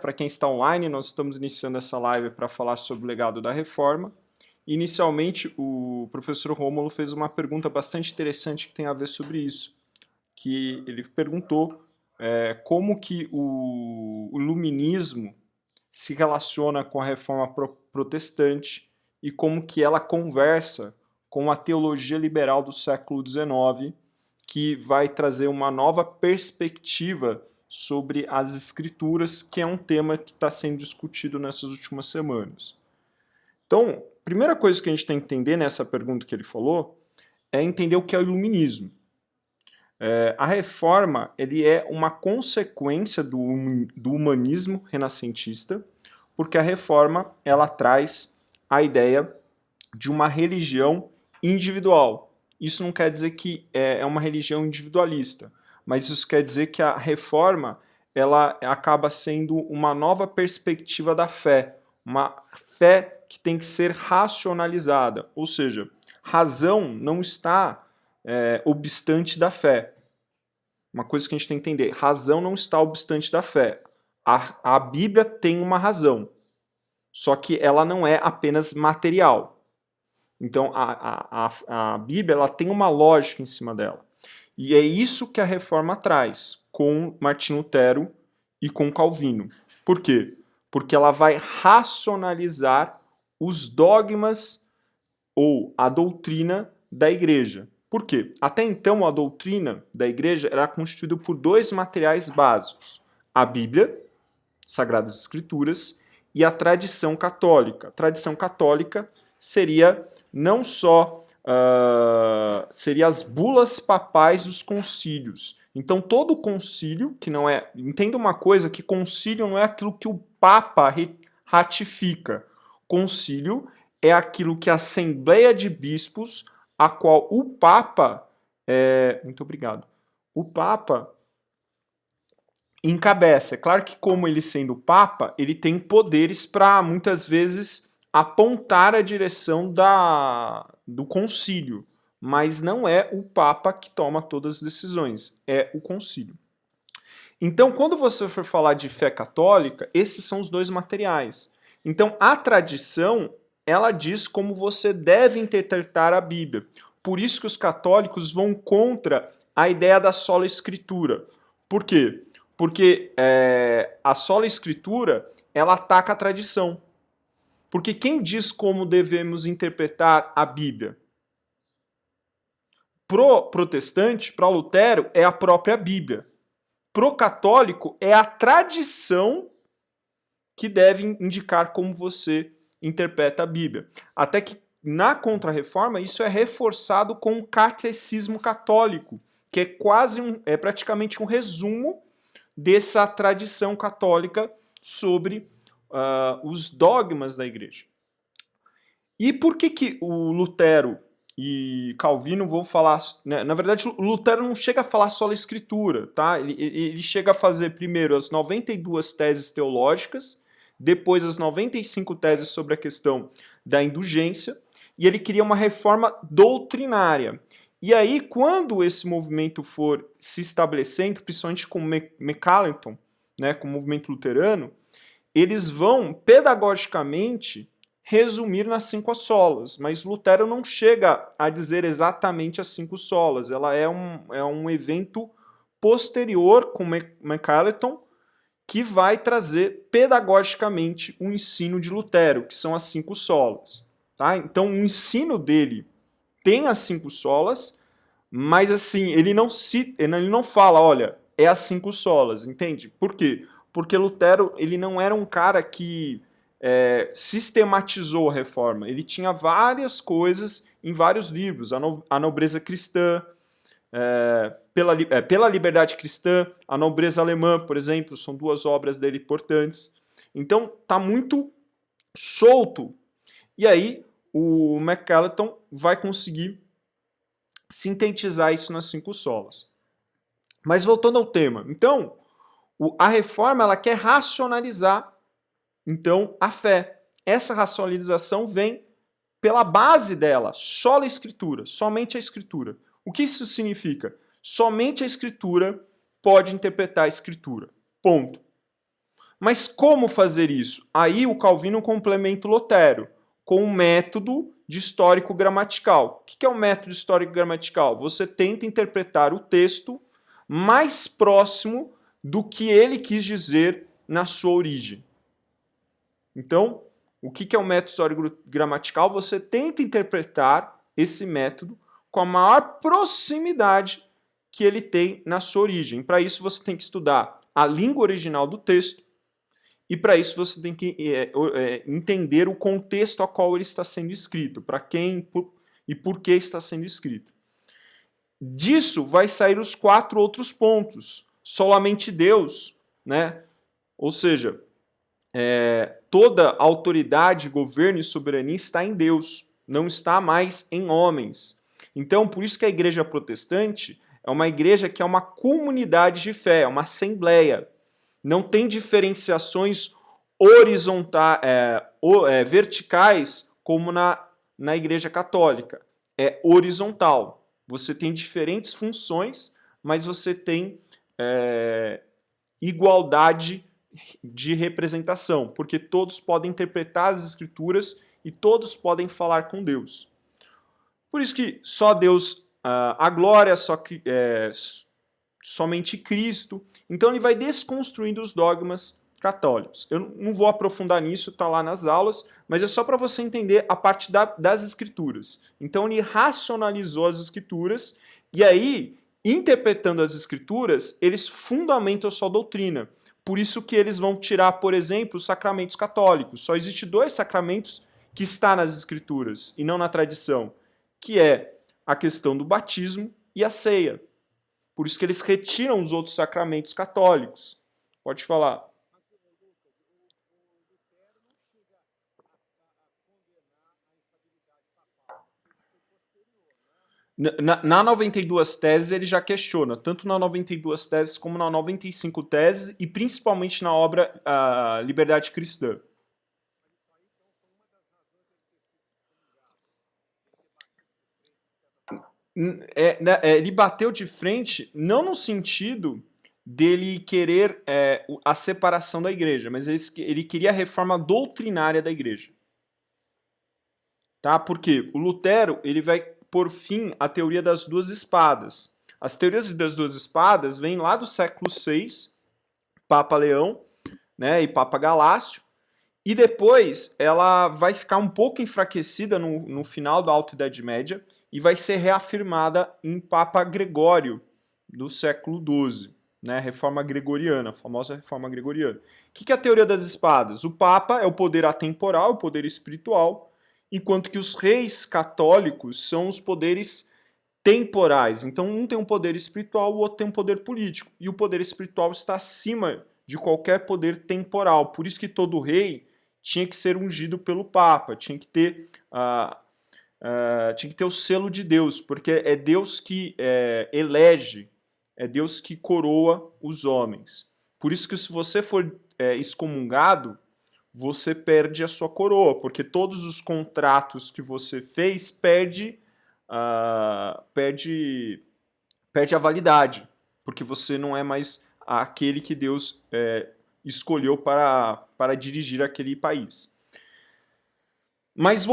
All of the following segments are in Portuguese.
Para quem está online, nós estamos iniciando essa live para falar sobre o legado da reforma. Inicialmente, o professor Rômulo fez uma pergunta bastante interessante que tem a ver sobre isso, que ele perguntou como que o iluminismo se relaciona com a reforma protestante e como que ela conversa com a teologia liberal do século XIX, que vai trazer uma nova perspectiva sobre as escrituras, que é um tema que está sendo discutido nessas últimas semanas. Então, a primeira coisa que a gente tem que entender nessa pergunta que ele falou é entender o que é o iluminismo. A reforma ele é uma consequência do humanismo renascentista, porque a reforma ela traz a ideia de uma religião individual. Isso não quer dizer que é uma religião individualista, mas isso quer dizer que a reforma ela acaba sendo uma nova perspectiva da fé, uma fé que tem que ser racionalizada, ou seja, razão não está obstante da fé. Uma coisa que a gente tem que entender, razão não está obstante da fé. A Bíblia tem uma razão, só que ela não é apenas material. Então, a Bíblia ela tem uma lógica em cima dela. E é isso que a reforma traz com Martinho Lutero e com Calvino. Por quê? Porque ela vai racionalizar os dogmas ou a doutrina da igreja. Por quê? Até então, a doutrina da igreja era constituída por dois materiais básicos: a Bíblia, Sagradas Escrituras, e a tradição católica. A tradição católica seria não só seria as bulas papais dos concílios. Então todo concílio, que não é... Entenda uma coisa, que concílio não é aquilo que o Papa ratifica. Concílio é aquilo que a Assembleia de Bispos, a qual o Papa... muito obrigado. O Papa encabeça. É claro que, como ele sendo Papa, ele tem poderes para, muitas vezes, apontar a direção do concílio, mas não é o Papa que toma todas as decisões, é o concílio. Então, quando você for falar de fé católica, esses são os dois materiais. Então, a tradição, ela diz como você deve interpretar a Bíblia. Por isso que os católicos vão contra a ideia da sola escritura. Por quê? Porque a sola escritura, ela ataca a tradição. Porque quem diz como devemos interpretar a Bíblia? Pro protestante, para Lutero, é a própria Bíblia. Pro católico, é a tradição que deve indicar como você interpreta a Bíblia. Até que na Contra-Reforma isso é reforçado com o catecismo católico, que é praticamente um resumo dessa tradição católica sobre os dogmas da igreja. E por que o Lutero e Calvino vão falar... Né? Na verdade, o Lutero não chega a falar só a escritura, tá? Ele chega a fazer primeiro as 92 teses teológicas, depois as 95 teses sobre a questão da indulgência, e ele queria uma reforma doutrinária. E aí, quando esse movimento for se estabelecendo, principalmente com Melanchthon, né, com o movimento luterano, eles vão, pedagogicamente, resumir nas 5 solas, mas Lutero não chega a dizer exatamente as 5 solas, ela é um evento posterior com Melanchthon, que vai trazer pedagogicamente o ensino de Lutero, que são as 5 solas. Tá? Então, o ensino dele tem as 5 solas, mas assim, ele não fala, olha, é as 5 solas, entende? Por quê? Porque Lutero ele não era um cara que sistematizou a reforma. Ele tinha várias coisas em vários livros. A Nobreza Cristã, pela Liberdade Cristã, a Nobreza Alemã, por exemplo, são 2 obras dele importantes. Então, está muito solto. E aí, o Melanchthon vai conseguir sintetizar isso nas 5 solas. Mas voltando ao tema. Então, a reforma ela quer racionalizar então a fé. Essa racionalização vem pela base dela, só a escritura, somente a escritura. O que isso significa? Somente a escritura pode interpretar a escritura. Ponto. Mas como fazer isso? Aí o Calvino complementa o Lutero com um método de histórico gramatical. O que é o método histórico gramatical? Você tenta interpretar o texto mais próximo do que ele quis dizer na sua origem. Então, o que é o método histórico gramatical? Você tenta interpretar esse método com a maior proximidade que ele tem na sua origem. Para isso, você tem que estudar a língua original do texto e, para isso, você tem que entender o contexto a qual ele está sendo escrito, para quem e por que está sendo escrito. Disso vai sair os 4 outros pontos. Solamente Deus, né? Ou seja, toda autoridade, governo e soberania está em Deus, não está mais em homens. Então, por isso que a igreja protestante é uma igreja que é uma comunidade de fé, é uma assembleia. Não tem diferenciações horizontais, verticais, como na igreja católica. É horizontal. Você tem diferentes funções, mas você tem igualdade de representação, porque todos podem interpretar as escrituras e todos podem falar com Deus. Por isso que só Deus, a glória, somente Cristo. Então ele vai desconstruindo os dogmas católicos. Eu não vou aprofundar nisso, está lá nas aulas, mas é só para você entender a parte das escrituras. Então ele racionalizou as escrituras e aí, interpretando as escrituras, eles fundamentam a sua doutrina. Por isso que eles vão tirar, por exemplo, os sacramentos católicos. Só existe 2 sacramentos que estão nas escrituras e não na tradição, que é a questão do batismo e a ceia. Por isso que eles retiram os outros sacramentos católicos. Pode falar. Na 92 teses ele já questiona, tanto na 92 teses como na 95 teses e principalmente na obra Liberdade Cristã. Ele bateu de frente não no sentido dele querer a separação da igreja, mas ele queria a reforma doutrinária da igreja. Tá? Porque o Lutero ele vai por fim a teoria das 2 espadas. As teorias das 2 espadas vêm lá do século VI, Papa Leão, né, e Papa Galácio, e depois ela vai ficar um pouco enfraquecida no final da Alta Idade Média e vai ser reafirmada em Papa Gregório, do século XII, né, Reforma Gregoriana, a famosa Reforma Gregoriana. O que é a teoria das espadas? O Papa é o poder atemporal, o poder espiritual, enquanto que os reis católicos são os poderes temporais. Então, um tem um poder espiritual, o outro tem um poder político. E o poder espiritual está acima de qualquer poder temporal. Por isso que todo rei tinha que ser ungido pelo Papa, tinha que ter o selo de Deus, porque é Deus que elege, é Deus que coroa os homens. Por isso que se você for excomungado, você perde a sua coroa, porque todos os contratos que você fez perde a validade, porque você não é mais aquele que Deus escolheu para dirigir aquele país. Mas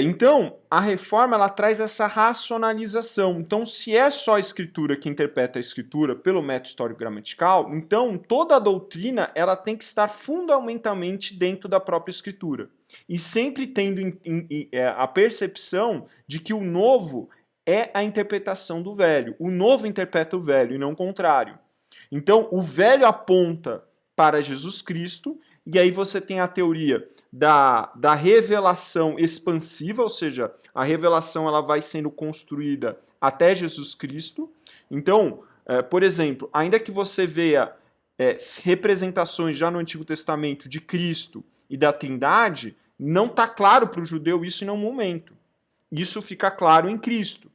então, a reforma ela traz essa racionalização. Então, se é só a escritura que interpreta a escritura pelo método histórico-gramatical, então toda a doutrina ela tem que estar fundamentalmente dentro da própria escritura. E sempre tendo a percepção de que o novo é a interpretação do velho. O novo interpreta o velho e não o contrário. Então, o velho aponta para Jesus Cristo, e aí você tem a teoria da revelação expansiva, ou seja, a revelação ela vai sendo construída até Jesus Cristo. Então, por exemplo, ainda que você veja representações já no Antigo Testamento de Cristo e da Trindade, não está claro para o judeu isso em nenhum momento. Isso fica claro em Cristo.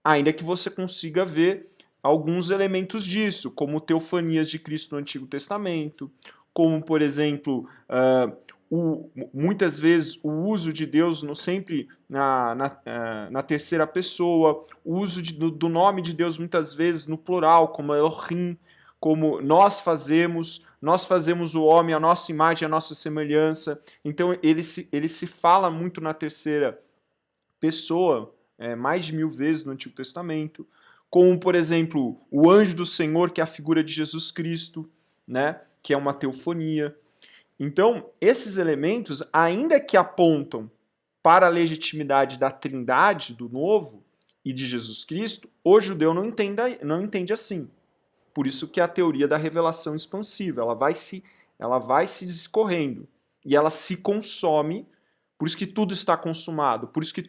Ainda que você consiga ver alguns elementos disso, como teofanias de Cristo no Antigo Testamento, como, por exemplo, muitas vezes o uso de Deus sempre na terceira pessoa, o uso do nome de Deus muitas vezes no plural, como Elohim, como nós fazemos o homem, a nossa imagem, a nossa semelhança. Então ele se fala muito na terceira pessoa, mais de 1000 vezes no Antigo Testamento, como, por exemplo, o anjo do Senhor, que é a figura de Jesus Cristo, né, que é uma teofonia. Então, esses elementos, ainda que apontam para a legitimidade da Trindade do Novo e de Jesus Cristo, o judeu não entende assim. Por isso que é a teoria da revelação expansiva, ela vai se discorrendo e ela se consome. Por isso que tudo está consumado, por isso que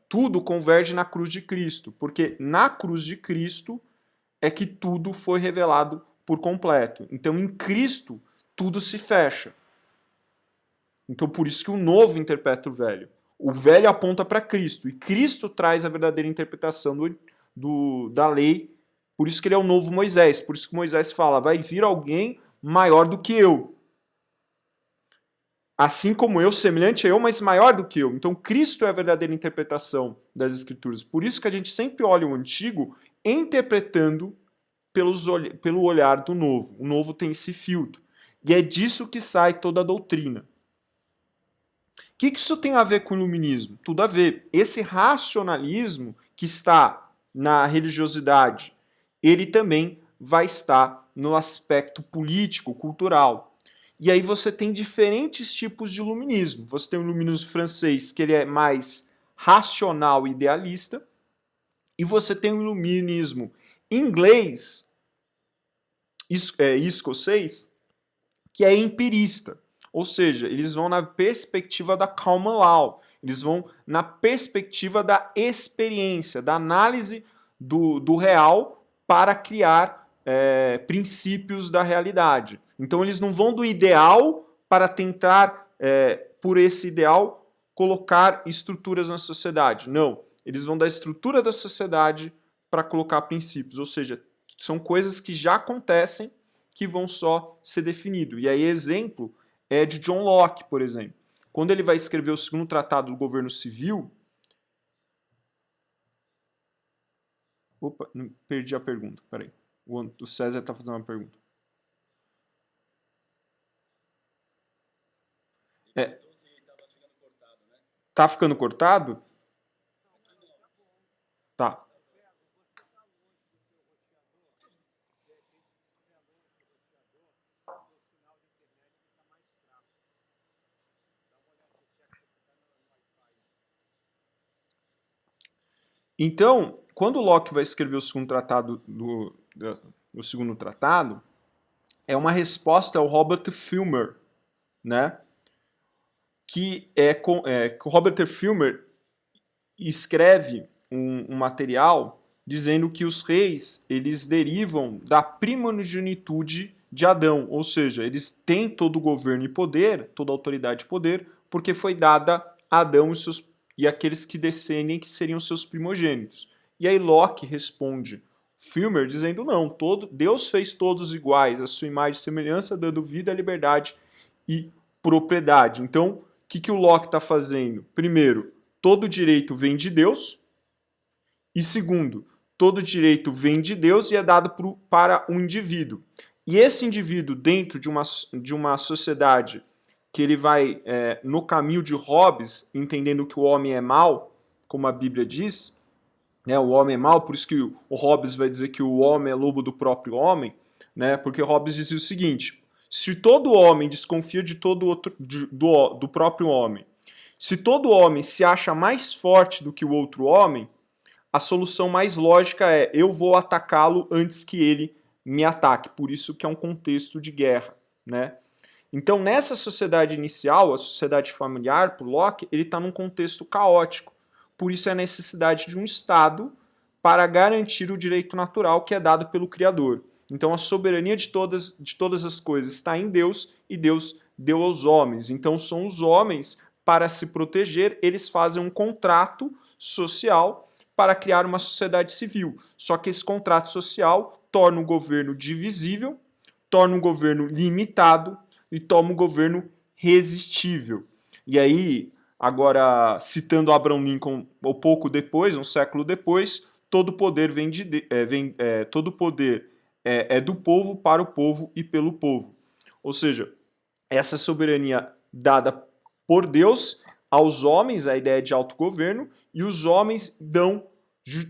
tudo converge na cruz de Cristo, porque na cruz de Cristo é que tudo foi revelado por completo. Então, em Cristo, tudo se fecha. Então, por isso que o novo interpreta o velho. O velho aponta para Cristo, e Cristo traz a verdadeira interpretação da lei. Por isso que ele é o novo Moisés. Por isso que Moisés fala, vai vir alguém maior do que eu. Assim como eu, semelhante a eu, mas maior do que eu. Então, Cristo é a verdadeira interpretação das Escrituras. Por isso que a gente sempre olha o Antigo interpretando pelo olhar do Novo. O Novo tem esse filtro. E é disso que sai toda a doutrina. O que isso tem a ver com o iluminismo? Tudo a ver. Esse racionalismo que está na religiosidade, ele também vai estar no aspecto político, cultural. E aí você tem diferentes tipos de iluminismo. Você tem o iluminismo francês, que ele é mais racional e idealista, e você tem o iluminismo inglês, escocês, que é empirista. Ou seja, eles vão na perspectiva da common law, eles vão na perspectiva da experiência, da análise do real para criar princípios da realidade. Então eles não vão do ideal para tentar, por esse ideal, colocar estruturas na sociedade. Não, eles vão da estrutura da sociedade para colocar princípios, ou seja, são coisas que já acontecem que vão só ser definidos. E aí exemplo é de John Locke, por exemplo. Quando ele vai escrever o segundo tratado do governo civil... Opa, perdi a pergunta, peraí. O César está fazendo uma pergunta. Tá ficando cortado? Tá. Então, quando Locke vai escrever o segundo tratado o segundo tratado, é uma resposta ao Robert Filmer, né? Que o Robert Filmer escreve um material dizendo que os reis eles derivam da primogenitude de Adão, ou seja, eles têm todo o governo e poder, toda a autoridade e poder, porque foi dada a Adão e aqueles que descendem, que seriam seus primogênitos. E aí Locke responde Filmer dizendo não, Deus fez todos iguais, a sua imagem e semelhança, dando vida, liberdade e propriedade. Então, o que o Locke está fazendo? Primeiro, todo direito vem de Deus. E segundo, todo direito vem de Deus e é dado para um indivíduo. E esse indivíduo, dentro de uma sociedade que ele vai no caminho de Hobbes, entendendo que o homem é mau, como a Bíblia diz, né, o homem é mau, por isso que o Hobbes vai dizer que o homem é lobo do próprio homem, né, porque Hobbes dizia o seguinte: se todo homem desconfia do próprio homem, se todo homem se acha mais forte do que o outro homem, a solução mais lógica é eu vou atacá-lo antes que ele me ataque. Por isso que é um contexto de guerra, né? Então, nessa sociedade inicial, a sociedade familiar, por Locke, ele está num contexto caótico. Por isso é a necessidade de um Estado para garantir o direito natural que é dado pelo Criador. Então, a soberania de todas as coisas está em Deus e Deus deu aos homens. Então, são os homens, para se proteger, eles fazem um contrato social para criar uma sociedade civil. Só que esse contrato social torna o governo divisível, torna o governo limitado e torna o governo resistível. E aí, agora, citando Abraham Lincoln um pouco depois, um século depois, todo poder todo poder é do povo, para o povo e pelo povo. Ou seja, essa soberania dada por Deus aos homens, a ideia de autogoverno, e os homens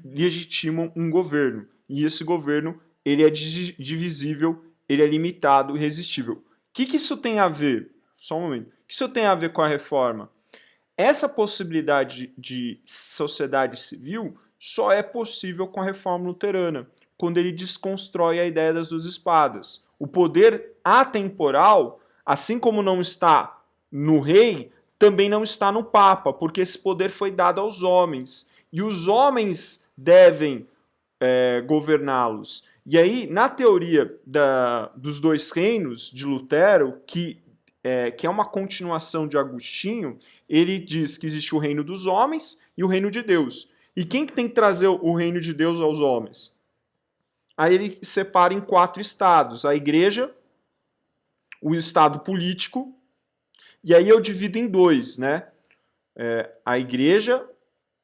legitimam um governo. E esse governo ele é divisível, ele é limitado, irresistível. O que isso tem a ver? Só um momento. O que isso tem a ver com a reforma? Essa possibilidade de sociedade civil só é possível com a reforma luterana, quando ele desconstrói a ideia das duas espadas. O poder atemporal, assim como não está no rei, também não está no papa, porque esse poder foi dado aos homens. E os homens devem governá-los. E aí, na teoria dos dois reinos de Lutero, que é uma continuação de Agostinho, ele diz que existe o reino dos homens e o reino de Deus. E quem que tem que trazer o reino de Deus aos homens? Aí ele separa em 4 estados: a igreja, o estado político, e aí eu divido em 2, né? A igreja,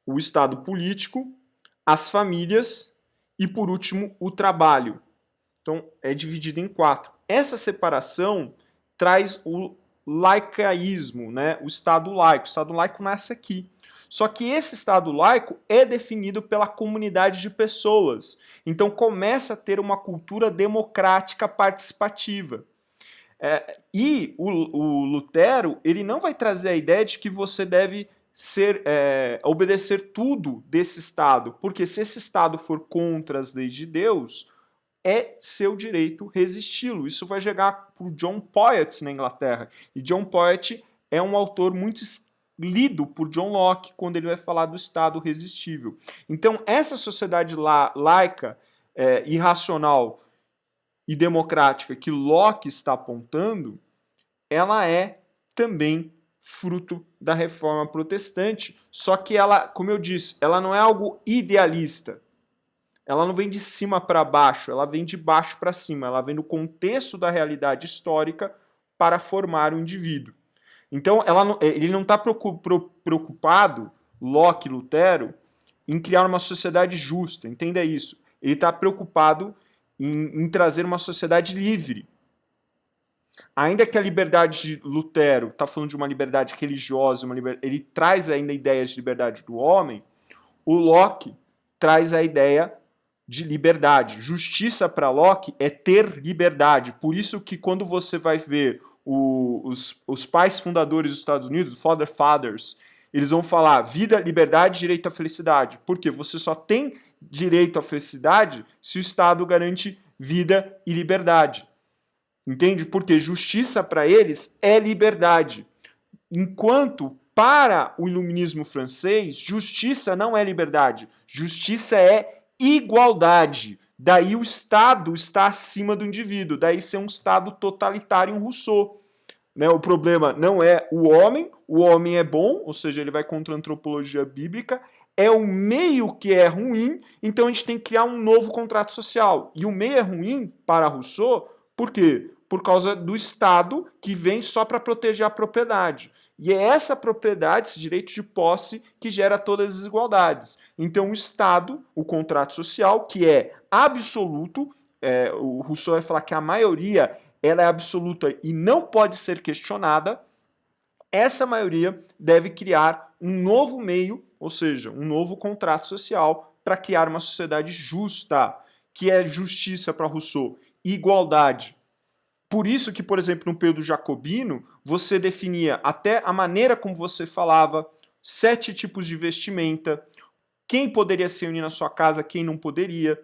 o estado político, as famílias e, por último, o trabalho. Então, é dividido em 4. Essa separação traz o laicaísmo, né? O Estado laico. O Estado laico nasce aqui. Só que esse Estado laico é definido pela comunidade de pessoas. Então, começa a ter uma cultura democrática participativa. E o Lutero, ele não vai trazer a ideia de que você deve obedecer tudo desse Estado, porque se esse Estado for contra as leis de Deus, é seu direito resisti-lo. Isso vai chegar para o John Poyet na Inglaterra. E John Poyet é um autor muito lido por John Locke quando ele vai falar do Estado resistível. Então, essa sociedade laica, irracional e democrática que Locke está apontando, ela é também fruto da reforma protestante, só que ela, como eu disse, ela não é algo idealista. Ela não vem de cima para baixo, ela vem de baixo para cima, ela vem do contexto da realidade histórica para formar o indivíduo. Então, ele não está preocupado, Locke, Lutero, em criar uma sociedade justa, entenda isso. Ele está preocupado em trazer uma sociedade livre. Ainda que a liberdade de Lutero está falando de uma liberdade religiosa, ele traz ainda ideias de liberdade do homem, o Locke traz a ideia de liberdade. Justiça para Locke é ter liberdade. Por isso que quando você vai ver os pais fundadores dos Estados Unidos, os Founding Fathers, eles vão falar vida, liberdade, direito à felicidade. Porque você só tem direito à felicidade se o Estado garante vida e liberdade. Entende? Porque justiça para eles é liberdade. Enquanto para o iluminismo francês, justiça não é liberdade. Justiça é igualdade. Daí o Estado está acima do indivíduo. Daí ser um Estado totalitário em Rousseau. Né? O problema não é o homem é bom, ou seja, ele vai contra a antropologia bíblica, é o meio que é ruim, então a gente tem que criar um novo contrato social. E o meio é ruim para Rousseau, por quê? Por causa do Estado que vem só para proteger a propriedade. E é essa propriedade, esse direito de posse, que gera todas as desigualdades. Então o Estado, o contrato social, que é absoluto, o Rousseau vai falar que a maioria ela é absoluta e não pode ser questionada, essa maioria deve criar um novo meio, ou seja, um novo contrato social para criar uma sociedade justa, que é justiça para Rousseau, igualdade. Por isso que, por exemplo, no período jacobino, você definia até a maneira como você falava, 7 tipos de vestimenta, quem poderia se unir na sua casa, quem não poderia.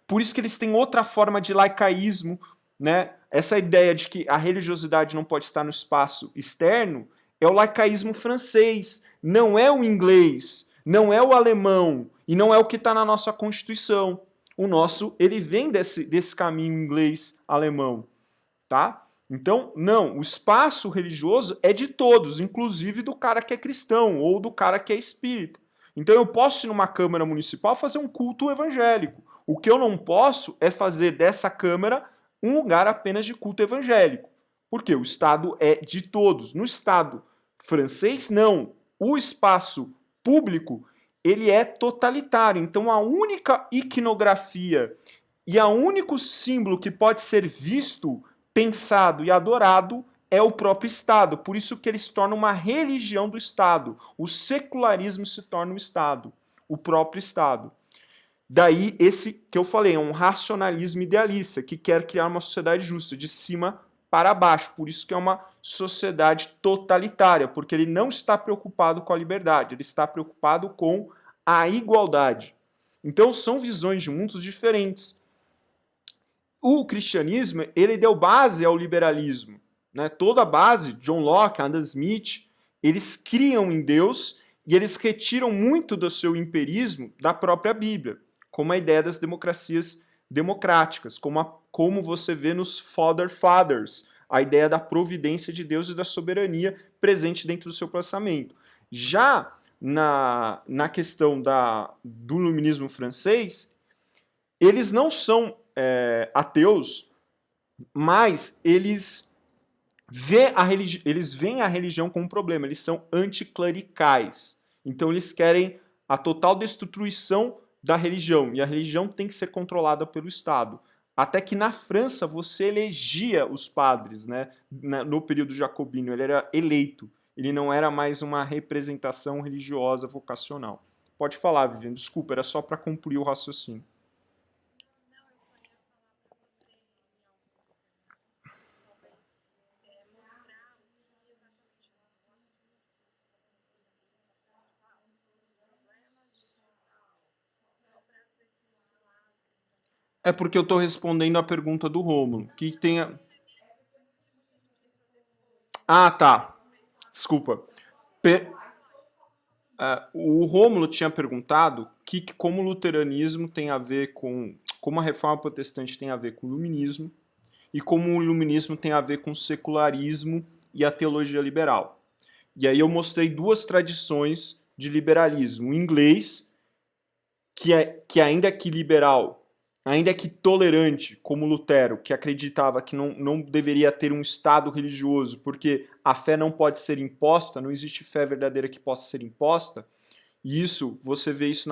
Por isso que eles têm outra forma de laicaísmo, né? Essa ideia de que a religiosidade não pode estar no espaço externo é o laicaísmo francês, não é o inglês, não é o alemão e não é o que está na nossa Constituição. O nosso, ele vem desse caminho inglês-alemão. Tá? Então, não, o espaço religioso é de todos, inclusive do cara que é cristão ou do cara que é espírita. Então eu posso ir numa Câmara Municipal fazer um culto evangélico. O que eu não posso é fazer dessa Câmara um lugar apenas de culto evangélico. Porque o Estado é de todos. No Estado francês, não. O espaço público, ele é totalitário. Então a única iconografia e o único símbolo que pode ser visto, pensado e adorado é o próprio Estado. Por isso que ele se torna uma religião do Estado. O secularismo se torna o Estado, o próprio Estado. Daí esse que eu falei, é um racionalismo idealista, que quer criar uma sociedade justa, de cima para baixo. Por isso que é uma sociedade totalitária, porque ele não está preocupado com a liberdade, ele está preocupado com a igualdade. Então são visões de mundos diferentes. O cristianismo, ele deu base ao liberalismo, né? Toda a base, John Locke, Adam Smith, eles criam em Deus e eles retiram muito do seu empirismo da própria Bíblia, como a ideia das democracias democráticas, como você vê nos Founder Fathers, a ideia da providência de Deus e da soberania presente dentro do seu pensamento. Já na questão do iluminismo francês, eles não são ateus, mas eles veem a religião como um problema, eles são anticlericais. Então eles querem a total destruição da religião, e a religião tem que ser controlada pelo Estado. Até que na França você elegia os padres, né? No período jacobino, ele era eleito, ele não era mais uma representação religiosa vocacional. Pode falar, Viviane, desculpa, era só para concluir o raciocínio. É porque eu estou respondendo a pergunta do Rômulo. Que tem a... Ah, tá. Desculpa. O Rômulo tinha perguntado como o luteranismo tem a ver com... Como a reforma protestante tem a ver com o iluminismo e como o iluminismo tem a ver com o secularismo e a teologia liberal. E aí eu mostrei duas tradições de liberalismo. O inglês, que ainda que liberal, ainda que tolerante, como Lutero, que acreditava que não deveria ter um Estado religioso, porque a fé não pode ser imposta, não existe fé verdadeira que possa ser imposta, e isso, você vê isso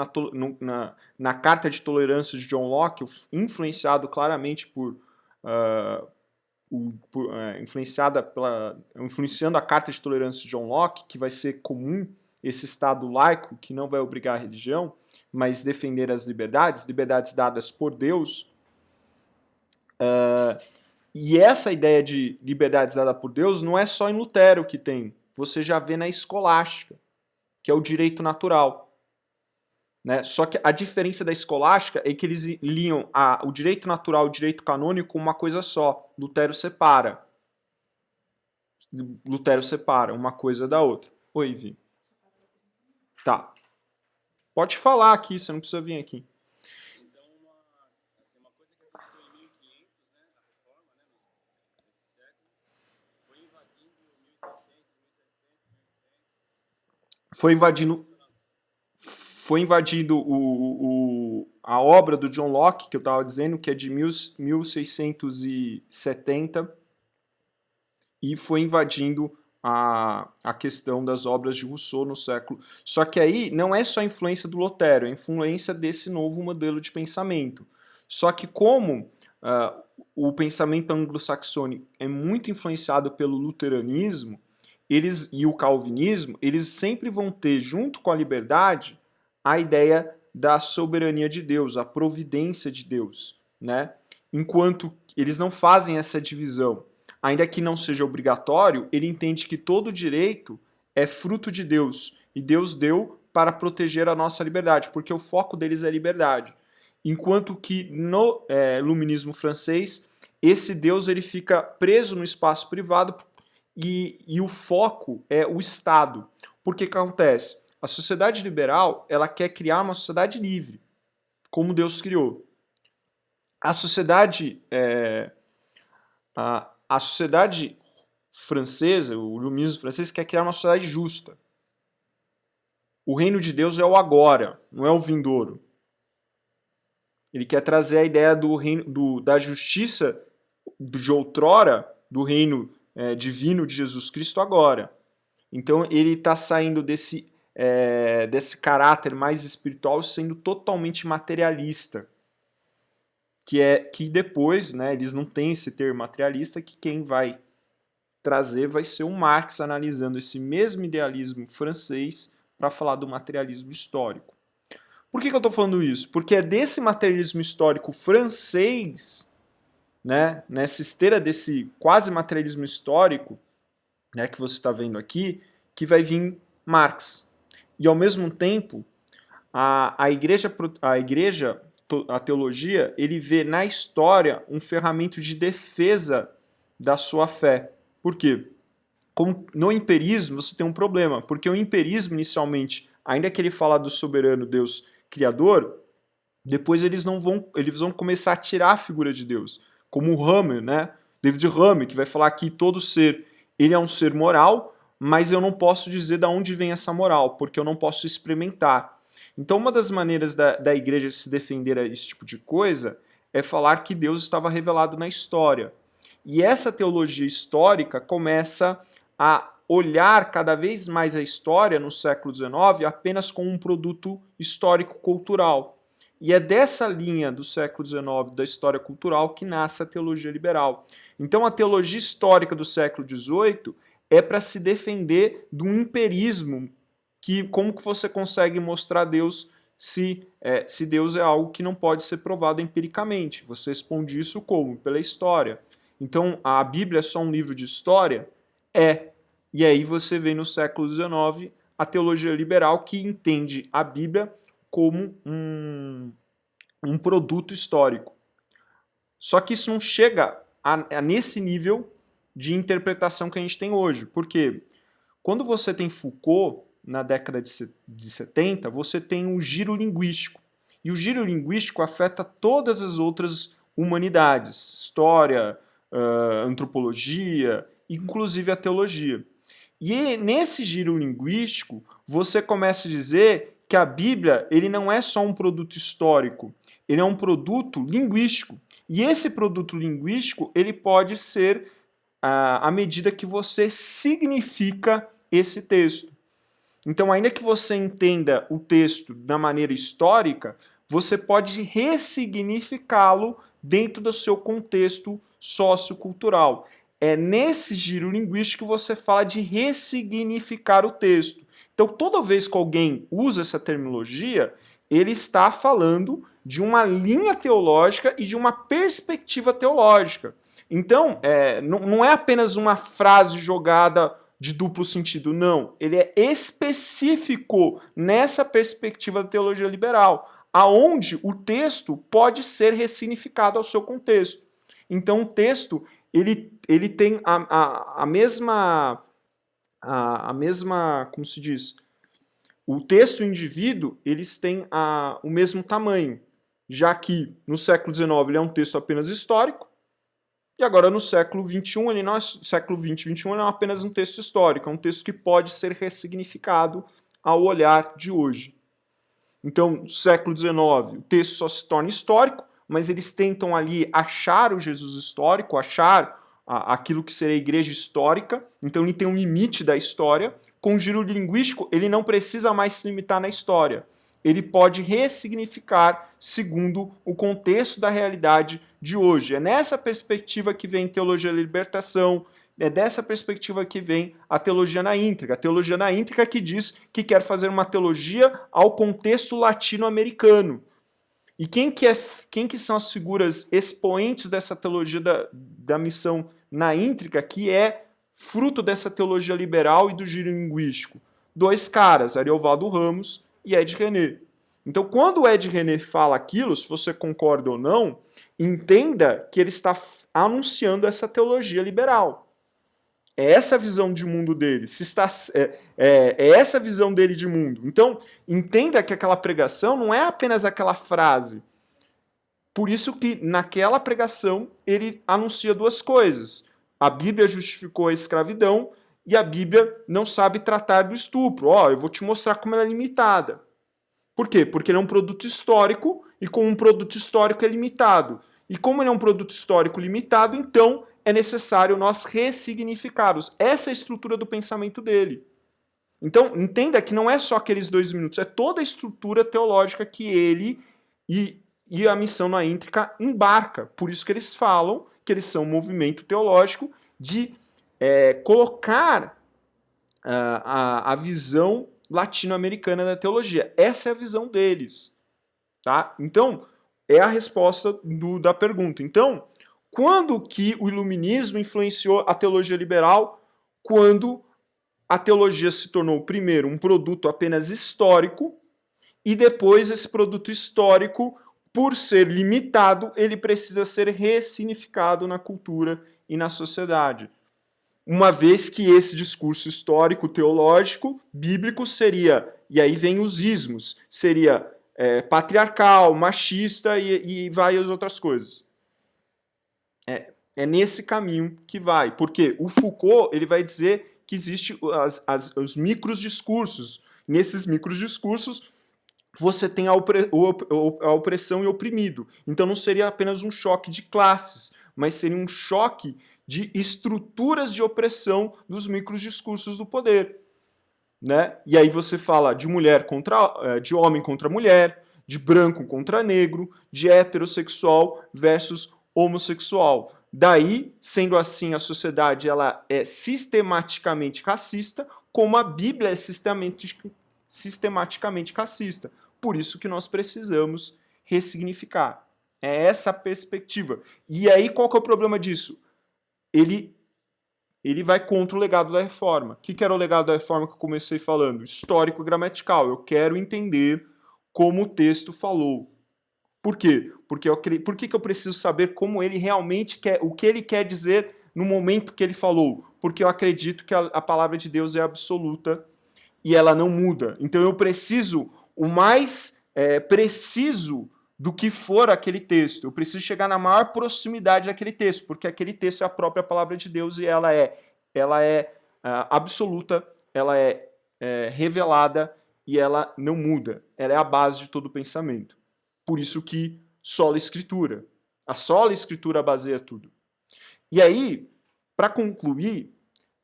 na Carta de Tolerância de John Locke, influenciado claramente influenciando a Carta de Tolerância de John Locke, que vai ser comum esse Estado laico, que não vai obrigar a religião, mas defender as liberdades dadas por Deus. E essa ideia de liberdades dadas por Deus não é só em Lutero que tem. Você já vê na escolástica, que é o direito natural. Né? Só que a diferença da escolástica é que eles liam o direito natural e o direito canônico como uma coisa só. Lutero separa uma coisa da outra. Oi, Vi. Tá. Pode falar aqui, você não precisa vir aqui. Então, uma coisa que aconteceu em 1500, né, a reforma, né, nesse século, foi invadindo 1600, 1700, 1800. Foi invadindo a obra do John Locke, que eu estava dizendo, que é de 1670, e foi invadindo a questão das obras de Rousseau no século. Só que aí não é só a influência do Lutero, é a influência desse novo modelo de pensamento. Só que como o pensamento anglo-saxônico é muito influenciado pelo luteranismo, e o calvinismo, eles sempre vão ter, junto com a liberdade, a ideia da soberania de Deus, a providência de Deus, né? Enquanto eles não fazem essa divisão, ainda que não seja obrigatório, ele entende que todo direito é fruto de Deus, e Deus deu para proteger a nossa liberdade, porque o foco deles é a liberdade. Enquanto que no iluminismo francês, esse Deus ele fica preso no espaço privado e o foco é o Estado. Porque que acontece? A sociedade liberal, ela quer criar uma sociedade livre, como Deus criou. A sociedade francesa, o iluminismo francês, quer criar uma sociedade justa. O reino de Deus é o agora, não é o vindouro. Ele quer trazer a ideia do reino, da justiça de outrora, do reino divino de Jesus Cristo agora. Então ele está saindo desse caráter mais espiritual sendo totalmente materialista. Que depois, né, eles não têm esse termo materialista, que quem vai trazer vai ser o Marx analisando esse mesmo idealismo francês para falar do materialismo histórico. Por que eu estou falando isso? Porque é desse materialismo histórico francês, né, nessa esteira desse quase materialismo histórico, né, que você está vendo aqui, que vai vir Marx. E ao mesmo tempo, a teologia, ele vê na história um ferramenta de defesa da sua fé. Por quê? Como no empirismo você tem um problema, porque o empirismo inicialmente, ainda que ele fala do soberano Deus criador, depois eles vão começar a tirar a figura de Deus, como o Hume, né? David Hume, que vai falar que todo ser, ele é um ser moral, mas eu não posso dizer de onde vem essa moral, porque eu não posso experimentar. Então uma das maneiras da igreja se defender a esse tipo de coisa é falar que Deus estava revelado na história. E essa teologia histórica começa a olhar cada vez mais a história no século XIX apenas como um produto histórico-cultural. E é dessa linha do século XIX, da história cultural, que nasce a teologia liberal. Então a teologia histórica do século XVIII é para se defender do empirismo, que como que você consegue mostrar Deus se Deus é algo que não pode ser provado empiricamente. Você responde isso como? Pela história. Então, a Bíblia é só um livro de história? É. E aí você vê no século XIX a teologia liberal que entende a Bíblia como um produto histórico. Só que isso não chega nesse nível de interpretação que a gente tem hoje. Por quê? Quando você tem Foucault, na década de 70, você tem um giro linguístico. E o giro linguístico afeta todas as outras humanidades, história, antropologia, inclusive a teologia. E nesse giro linguístico, você começa a dizer que a Bíblia ele não é só um produto histórico, ele é um produto linguístico. E esse produto linguístico ele pode ser à medida que você significa esse texto. Então, ainda que você entenda o texto da maneira histórica, você pode ressignificá-lo dentro do seu contexto sociocultural. É nesse giro linguístico que você fala de ressignificar o texto. Então, toda vez que alguém usa essa terminologia, ele está falando de uma linha teológica e de uma perspectiva teológica. Então, não é apenas uma frase jogada de duplo sentido, não. Ele é específico nessa perspectiva da teologia liberal, aonde o texto pode ser ressignificado ao seu contexto. Então, o texto ele tem a mesma, como se diz? O texto e o indivíduo, eles têm o mesmo tamanho, já que no século XIX ele é um texto apenas histórico, e agora no século XXI, ele não é século XX, XXI, ele é apenas um texto histórico, é um texto que pode ser ressignificado ao olhar de hoje. Então, no século XIX, o texto só se torna histórico, mas eles tentam ali achar o Jesus histórico, achar aquilo que seria a igreja histórica, então ele tem um limite da história. Com o giro linguístico, ele não precisa mais se limitar na história. Ele pode ressignificar segundo o contexto da realidade de hoje. É nessa perspectiva que vem teologia da libertação, é dessa perspectiva que vem a teologia na íntegra. A teologia na íntegra que diz que quer fazer uma teologia ao contexto latino-americano. E quem que são as figuras expoentes dessa teologia da missão na íntegra, que é fruto dessa teologia liberal e do giro linguístico? Dois caras, Ariovaldo Ramos e Ed René. Então, quando o Ed René fala aquilo, se você concorda ou não, entenda que ele está anunciando essa teologia liberal. É essa a visão de mundo dele. É essa a visão dele de mundo. Então, entenda que aquela pregação não é apenas aquela frase. Por isso que naquela pregação ele anuncia duas coisas. A Bíblia justificou a escravidão e a Bíblia não sabe tratar do estupro. Eu vou te mostrar como ela é limitada. Por quê? Porque ele é um produto histórico e como um produto histórico é limitado. E como ele é um produto histórico limitado, então é necessário nós ressignificarmos. Essa é a estrutura do pensamento dele. Então, entenda que não é só aqueles 2 minutos, é toda a estrutura teológica que ele e a missão na íntrica embarca. Por isso que eles falam que eles são um movimento teológico de colocar a visão latino-americana da teologia. Essa é a visão deles. Tá? Então, é a resposta da pergunta. Então, quando que o iluminismo influenciou a teologia liberal? Quando a teologia se tornou, primeiro, um produto apenas histórico, e depois esse produto histórico, por ser limitado, ele precisa ser ressignificado na cultura e na sociedade. Uma vez que esse discurso histórico, teológico, bíblico seria, e aí vem os ismos, seria patriarcal, machista e várias outras coisas. É nesse caminho que vai, porque o Foucault ele vai dizer que existe os microdiscursos. Nesses microdiscursos, você tem a opressão e oprimido. Então não seria apenas um choque de classes, mas seria um choque de estruturas de opressão dos microdiscursos do poder. Né? E aí você fala de de homem contra mulher, de branco contra negro, de heterossexual versus homossexual. Daí, sendo assim, a sociedade ela é sistematicamente racista, como a Bíblia é sistematicamente racista. Por isso que nós precisamos ressignificar. É essa a perspectiva. E aí, qual que é o problema disso? Ele vai contra o legado da reforma. O que era o legado da reforma que eu comecei falando? Histórico-gramatical. Eu quero entender como o texto falou. Por quê? Por que eu preciso saber como ele realmente quer, o que ele quer dizer no momento que ele falou? Porque eu acredito que a palavra de Deus é absoluta e ela não muda. Então eu preciso o mais preciso do que for aquele texto. Eu preciso chegar na maior proximidade daquele texto, porque aquele texto é a própria palavra de Deus e ela é absoluta, ela é revelada e ela não muda. Ela é a base de todo o pensamento. Por isso que sola Escritura. A sola Escritura baseia tudo. E aí, para concluir,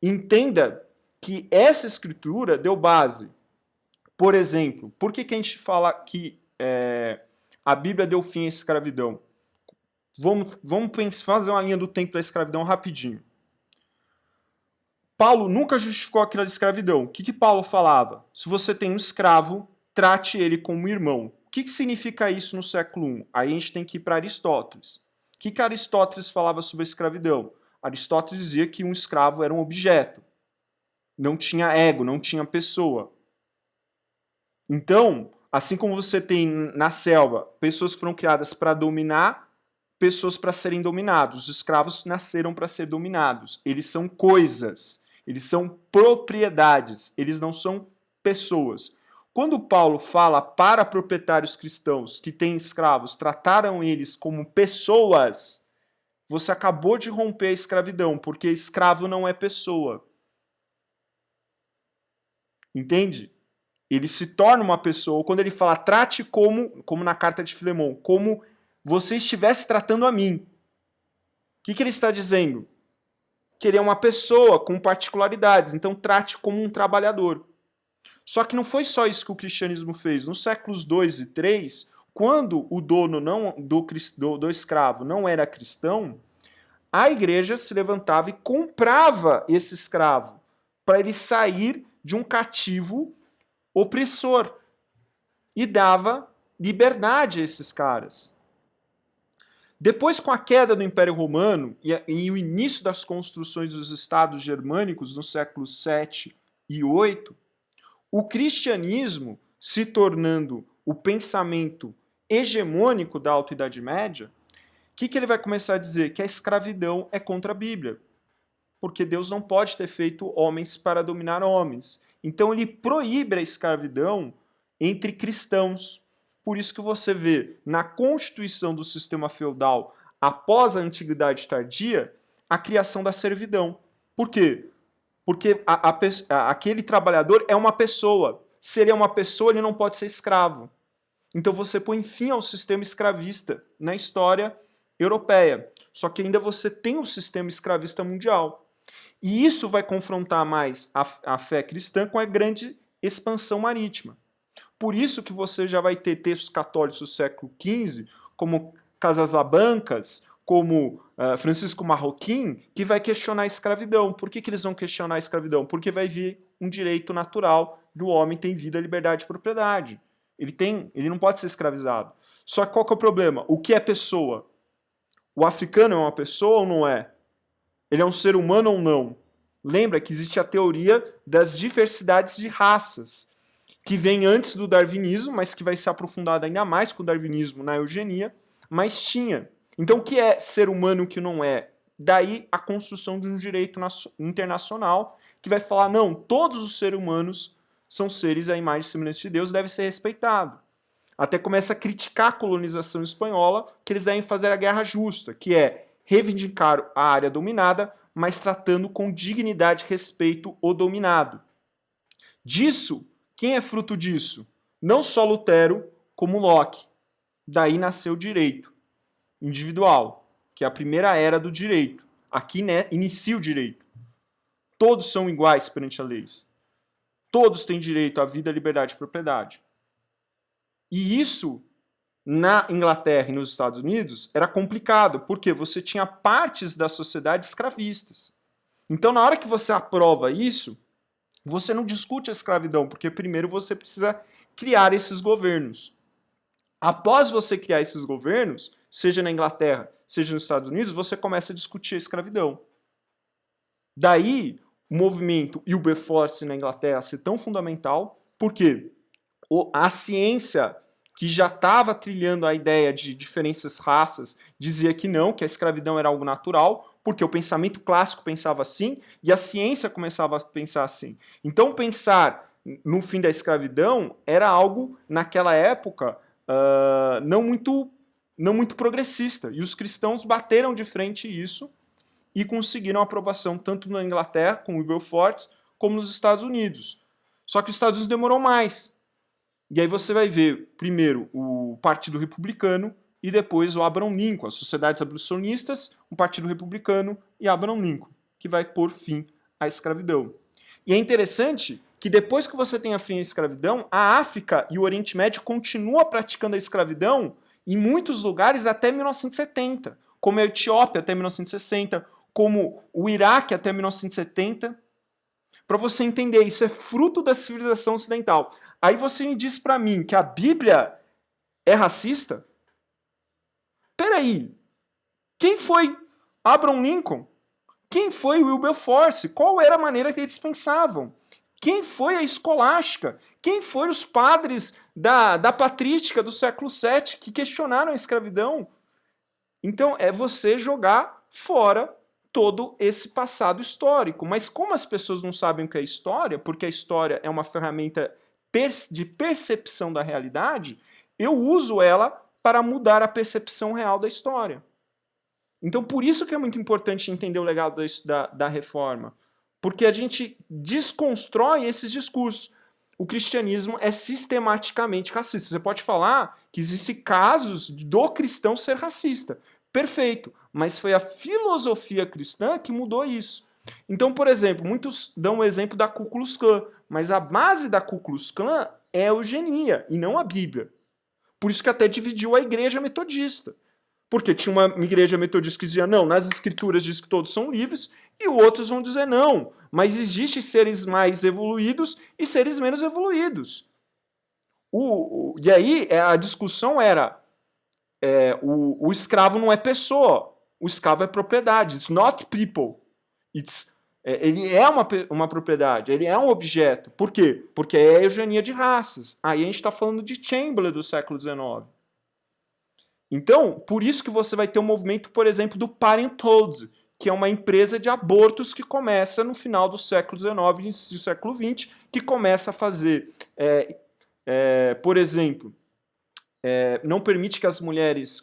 entenda que essa Escritura deu base. Por exemplo, por que a gente fala que a Bíblia deu fim à escravidão? Vamos fazer uma linha do tempo da escravidão rapidinho. Paulo nunca justificou aquela escravidão. O que Paulo falava? Se você tem um escravo, trate ele como irmão. O que significa isso no século I? Aí a gente tem que ir para Aristóteles. O que Aristóteles falava sobre a escravidão? Aristóteles dizia que um escravo era um objeto. Não tinha ego, não tinha pessoa. Então, assim como você tem na selva pessoas que foram criadas para dominar, pessoas para serem dominados. Os escravos nasceram para ser dominados. Eles são coisas, eles são propriedades, eles não são pessoas. Quando Paulo fala para proprietários cristãos que têm escravos, trataram eles como pessoas, você acabou de romper a escravidão, porque escravo não é pessoa. Entende? Ele se torna uma pessoa, quando ele fala trate como na carta de Filemão, como você estivesse tratando a mim. O que ele está dizendo? Que ele é uma pessoa com particularidades, então trate como um trabalhador. Só que não foi só isso que o cristianismo fez. Nos séculos 2 e 3, quando o dono do escravo não era cristão, a igreja se levantava e comprava esse escravo para ele sair de um cativo opressor e dava liberdade a esses caras. Depois, com a queda do Império Romano e o início das construções dos estados germânicos nos séculos 7 e 8, o cristianismo, se tornando o pensamento hegemônico da Alta Idade Média, o que ele vai começar a dizer? Que a escravidão é contra a Bíblia. Porque Deus não pode ter feito homens para dominar homens. Então ele proíbe a escravidão entre cristãos. Por isso que você vê na constituição do sistema feudal, após a Antiguidade Tardia, a criação da servidão. Por quê? Porque aquele trabalhador é uma pessoa. Se ele é uma pessoa, ele não pode ser escravo. Então você põe fim ao sistema escravista na história europeia. Só que ainda você tem um sistema escravista mundial. E isso vai confrontar mais a fé cristã com a grande expansão marítima. Por isso que você já vai ter textos católicos do século XV, como Casasbancas, como Francisco Marroquim, que vai questionar a escravidão. Por que eles vão questionar a escravidão? Porque vai vir um direito natural do homem ter vida, liberdade e propriedade. Ele não pode ser escravizado. Só que qual que é o problema? O que é pessoa? O africano é uma pessoa ou não é? Ele é um ser humano ou não? Lembra que existe a teoria das diversidades de raças, que vem antes do darwinismo, mas que vai ser aprofundada ainda mais com o darwinismo na eugenia, mas tinha. Então, o que é ser humano e o que não é? Daí a construção de um direito internacional que vai falar, não, todos os seres humanos são seres à imagem e semelhança de Deus, deve ser respeitado. Até começa a criticar a colonização espanhola, que eles devem fazer a guerra justa, que é reivindicar a área dominada, mas tratando com dignidade e respeito o dominado. Disso, quem é fruto disso? Não só Lutero, como Locke. Daí nasceu o direito individual, que é a primeira era do direito. Aqui, né, inicia o direito. Todos são iguais perante a lei. Todos têm direito à vida, liberdade e propriedade. E isso, na Inglaterra e nos Estados Unidos, era complicado, porque você tinha partes da sociedade escravistas. Então, na hora que você aprova isso, você não discute a escravidão, porque primeiro você precisa criar esses governos. Após você criar esses governos, seja na Inglaterra, seja nos Estados Unidos, você começa a discutir a escravidão. Daí, o movimento Wilberforce na Inglaterra ser tão fundamental, porque a ciência que já estava trilhando a ideia de diferenças raças dizia que não, que a escravidão era algo natural, porque o pensamento clássico pensava assim e a ciência começava a pensar assim. Então, pensar no fim da escravidão era algo, naquela época, não muito progressista. E os cristãos bateram de frente isso e conseguiram aprovação tanto na Inglaterra, com Wilberforce, como nos Estados Unidos. Só que os Estados Unidos demorou mais. E aí você vai ver, primeiro, o Partido Republicano e depois o Abraham Lincoln, as sociedades abolicionistas, o Partido Republicano e Abraham Lincoln, que vai pôr fim à escravidão. E é interessante que depois que você tem a fim à escravidão, a África e o Oriente Médio continuam praticando a escravidão em muitos lugares até 1970, como a Etiópia até 1960, como o Iraque até 1970. Para você entender, isso é fruto da civilização ocidental. Aí você me diz para mim que a Bíblia é racista? Peraí, quem foi Abraham Lincoln? Quem foi Wilberforce? Qual era a maneira que eles pensavam? Quem foi a escolástica? Quem foram os padres da patrística do século VII que questionaram a escravidão? Então, é você jogar fora todo esse passado histórico. Mas como as pessoas não sabem o que é história, porque a história é uma ferramenta de percepção da realidade, eu uso ela para mudar a percepção real da história. Então, por isso que é muito importante entender o legado da reforma. Porque a gente desconstrói esses discursos. O cristianismo é sistematicamente racista. Você pode falar que existem casos do cristão ser racista. Perfeito. Mas foi a filosofia cristã que mudou isso. Então, por exemplo, muitos dão o exemplo da Ku Klux Klan. Mas a base da Ku Klux Klan é a eugenia e não a Bíblia. Por isso que até dividiu a igreja metodista. Porque tinha uma igreja metodista que dizia, não, nas escrituras diz que todos são livres, e outros vão dizer, não, mas existem seres mais evoluídos e seres menos evoluídos. E aí a discussão era, o escravo não é pessoa, o escravo é propriedade, it's not people, ele é uma propriedade, ele é um objeto. Por quê? Porque é a eugenia de raças. Aí a gente está falando de Chamberlain do século XIX. Então, por isso que você vai ter um movimento, por exemplo, do Parenthood, que é uma empresa de abortos que começa no final do século XIX e início do século XX, que começa a fazer, por exemplo, não permite que as mulheres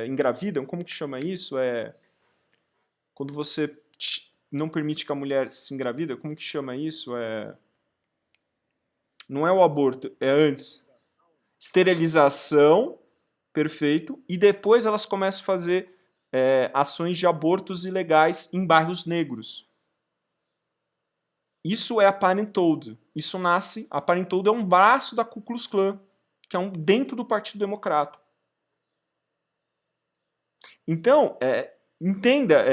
engravidam, como que chama isso? Quando você não permite que a mulher se engravida, como que chama isso? Não é o aborto, é antes. Esterilização. Perfeito. E depois elas começam a fazer ações de abortos ilegais em bairros negros. Isso é a Parenthood. Isso nasce, a Parenthood é um braço da Ku Klux Klan, que é dentro do Partido Democrata. Então, entenda,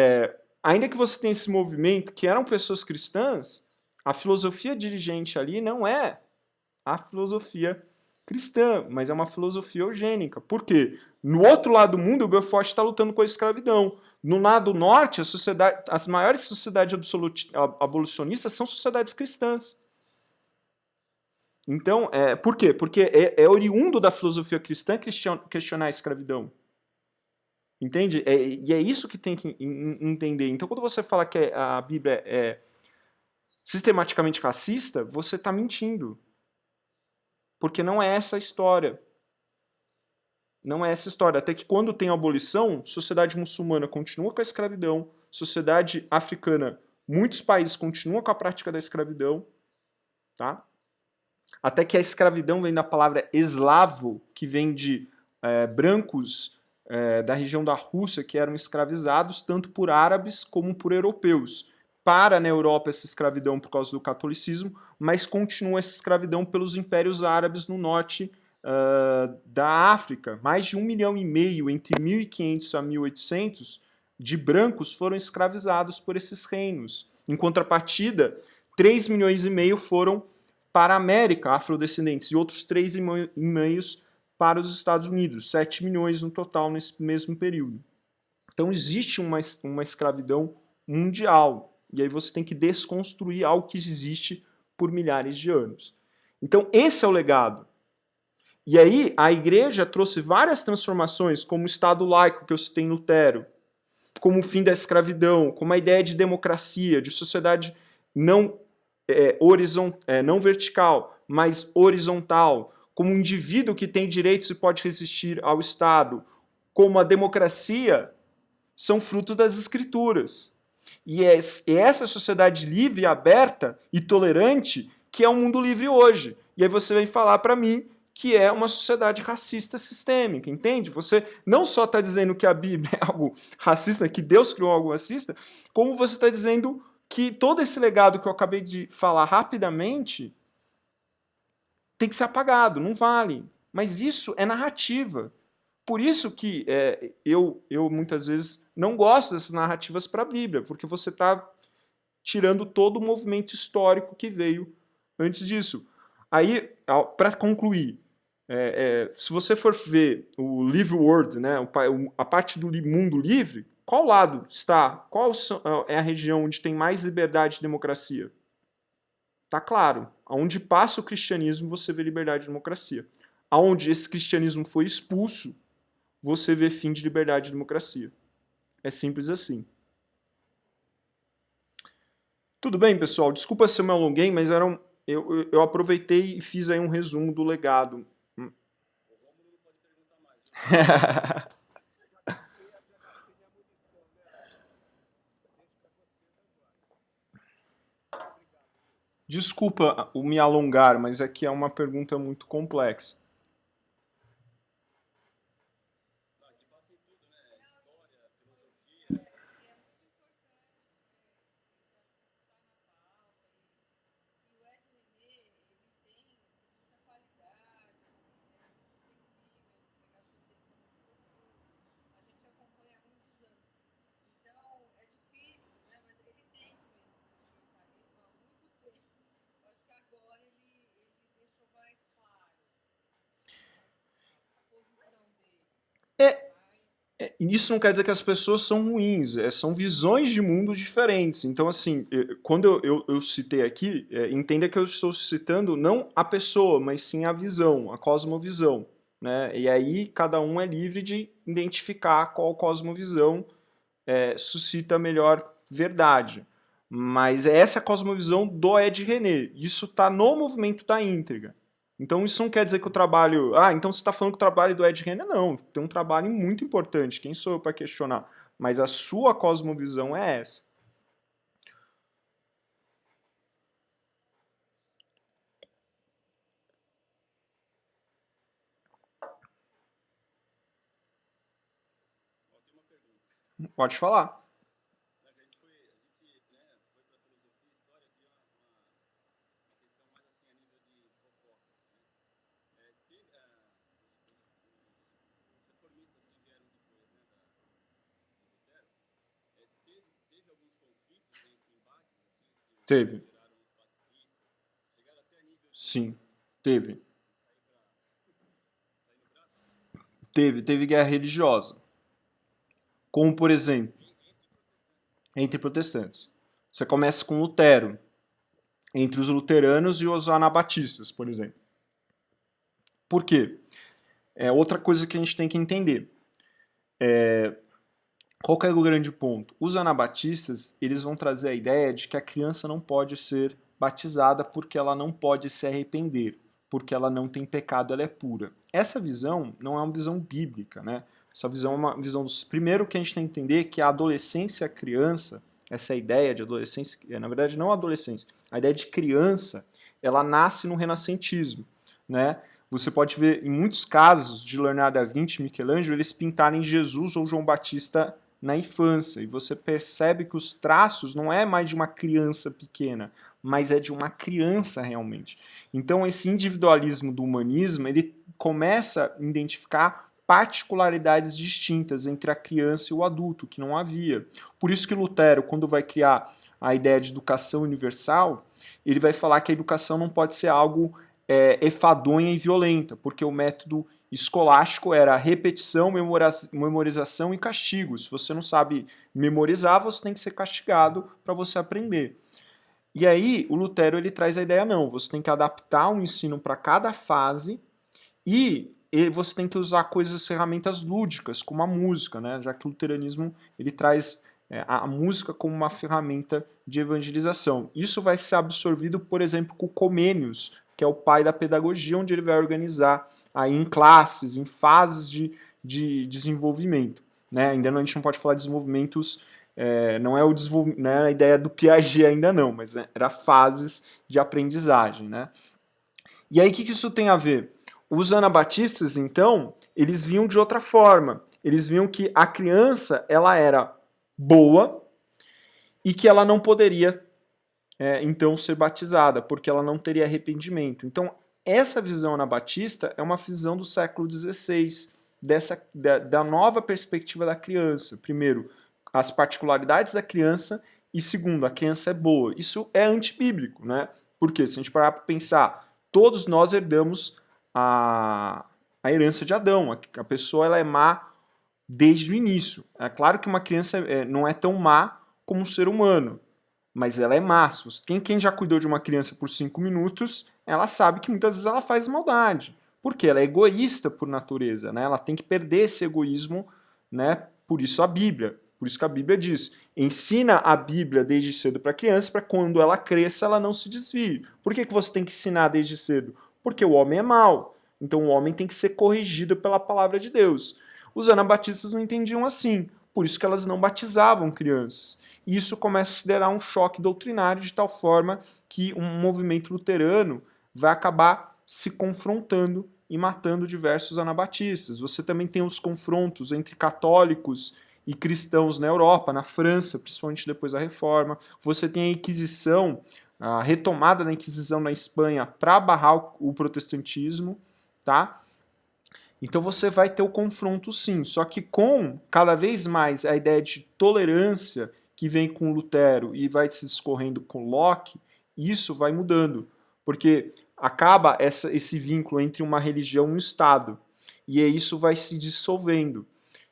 ainda que você tenha esse movimento, que eram pessoas cristãs, a filosofia dirigente ali não é a filosofia cristã, mas é uma filosofia eugênica. Por quê? No outro lado do mundo, o Belfort está lutando com a escravidão. No lado norte, as maiores sociedades abolicionistas são sociedades cristãs. Então, por quê? Porque é oriundo da filosofia cristã questionar a escravidão. Entende? E é isso que tem que entender. Então, quando você fala que a Bíblia é sistematicamente racista, você está mentindo. Porque não é essa a história. Não é essa a história. Até que quando tem a abolição, sociedade muçulmana continua com a escravidão, sociedade africana, muitos países continuam com a prática da escravidão, tá? Até que a escravidão vem da palavra eslavo, que vem de brancos da região da Rússia que eram escravizados tanto por árabes como por europeus. Para na Europa essa escravidão por causa do catolicismo, mas continua essa escravidão pelos impérios árabes no norte da África. Mais de 1,5 milhão entre 1500 a 1800 de brancos foram escravizados por esses reinos. Em contrapartida, 3,5 milhões foram para a América, afrodescendentes, e outros 3,5 para os Estados Unidos, 7 milhões no total nesse mesmo período. Então existe uma escravidão mundial, e aí você tem que desconstruir algo que existe por milhares de anos. Então esse é o legado. E aí a igreja trouxe várias transformações, como o Estado laico que eu citei em Lutero, como o fim da escravidão, como a ideia de democracia, de sociedade não não vertical, mas horizontal, como um indivíduo que tem direitos e pode resistir ao Estado, como a democracia, são fruto das escrituras. E é essa sociedade livre, aberta e tolerante que é o mundo livre hoje. E aí você vem falar para mim que é uma sociedade racista sistêmica, entende? Você não só está dizendo que a Bíblia é algo racista, que Deus criou algo racista, como você está dizendo que todo esse legado que eu acabei de falar rapidamente tem que ser apagado, não vale. Mas isso é narrativa. Por isso que eu muitas vezes não gosto dessas narrativas para a Bíblia, porque você está tirando todo o movimento histórico que veio antes disso. Aí, para concluir, se você for ver o Livre World, né, a parte do mundo livre, qual lado está? Qual é a região onde tem mais liberdade e democracia? Tá claro. Aonde passa o cristianismo, você vê liberdade e democracia. Aonde esse cristianismo foi expulso, você vê fim de liberdade e democracia. É simples assim. Tudo bem, pessoal? Desculpa se eu me alonguei, mas eu aproveitei e fiz aí um resumo do legado. O Rômulo não pode perguntar mais. Desculpa o me alongar, mas aqui é uma pergunta muito complexa. Não, aqui passa em tudo, né? História, filosofia. Isso não quer dizer que as pessoas são ruins, são visões de mundo diferentes. Então, assim, quando eu citei aqui, entenda que eu estou citando não a pessoa, mas sim a visão, a cosmovisão. Né? E aí cada um é livre de identificar qual cosmovisão suscita a melhor verdade. Mas essa é a cosmovisão do Ed René. Isso está no movimento da íntegra. Então isso não quer dizer que o trabalho... então você está falando que o trabalho do Ed René? Não, tem um trabalho muito importante. Quem sou eu para questionar? Mas a sua cosmovisão é essa. Ó, tem uma pergunta. Pode falar. A gente foi para filosofia e história, Teve. Tiraram os batistas, chegaram até a nível Sim, teve. de sair no braço. Teve guerra religiosa. Como, por exemplo, Entre protestantes. entre protestantes. Você começa com Lutero, entre os luteranos e os anabatistas, por exemplo. Por quê? É outra coisa que a gente tem que entender. Qual que é o grande ponto? Os anabatistas, eles vão trazer a ideia de que a criança não pode ser batizada porque ela não pode se arrepender, porque ela não tem pecado, ela é pura. Essa visão não é uma visão bíblica, né? Essa visão é uma visão dos... Primeiro que a gente tem que entender que a adolescência e a criança, essa ideia de adolescência, na verdade não a adolescência, a ideia de criança, ela nasce no renascentismo, né? Você pode ver em muitos casos de Leonardo da Vinci e Michelangelo, eles pintarem Jesus ou João Batista na infância, e você percebe que os traços não é mais de uma criança pequena, mas é de uma criança realmente. Então esse individualismo do humanismo, ele começa a identificar particularidades distintas entre a criança e o adulto, que não havia. Por isso que Lutero, quando vai criar a ideia de educação universal, ele vai falar que a educação não pode ser algo enfadonha e violenta, porque o método escolástico era repetição, memorização e castigo. Se você não sabe memorizar, você tem que ser castigado para você aprender. E aí, o Lutero ele traz a ideia, não, você tem que adaptar o ensino para cada fase e você tem que usar coisas, ferramentas lúdicas, como a música, né? Já que o luteranismo ele traz a música como uma ferramenta de evangelização. Isso vai ser absorvido, por exemplo, com Comênios, que é o pai da pedagogia, onde ele vai organizar aí em classes, em fases de desenvolvimento. Né? Ainda não, a gente não pode falar de desenvolvimentos, não é não é a ideia do Piaget ainda não, mas era fases de aprendizagem. Né? E aí o que isso tem a ver? Os anabatistas, então, eles viam de outra forma. Eles viam que a criança ela era boa e que ela não poderia então ser batizada, porque ela não teria arrependimento. Então, essa visão anabatista é uma visão do século XVI, da nova perspectiva da criança. Primeiro, as particularidades da criança e segundo, a criança é boa. Isso é antibíblico, né? Porque se a gente parar para pensar, todos nós herdamos a herança de Adão. A pessoa ela é má desde o início. É claro que uma criança não é tão má como um ser humano, mas ela é má. Quem já cuidou de uma criança por 5 minutos, ela sabe que muitas vezes ela faz maldade. Porque ela é egoísta por natureza, né? Ela tem que perder esse egoísmo, né? Por isso a Bíblia. Por isso que a Bíblia diz: ensina a Bíblia desde cedo para a criança, para quando ela cresça ela não se desvie. Por que você tem que ensinar desde cedo? Porque o homem é mau. Então o homem tem que ser corrigido pela palavra de Deus. Os anabatistas não entendiam assim. Por isso que elas não batizavam crianças. E isso começa a se gerar um choque doutrinário de tal forma que um movimento luterano vai acabar se confrontando e matando diversos anabatistas. Você também tem os confrontos entre católicos e cristãos na Europa, na França, principalmente depois da Reforma. Você tem a Inquisição, a retomada da Inquisição na Espanha para barrar o protestantismo, tá? Então você vai ter o confronto sim, só que com cada vez mais a ideia de tolerância que vem com Lutero e vai se escorrendo com Locke, isso vai mudando, porque acaba esse vínculo entre uma religião e um Estado, e isso vai se dissolvendo.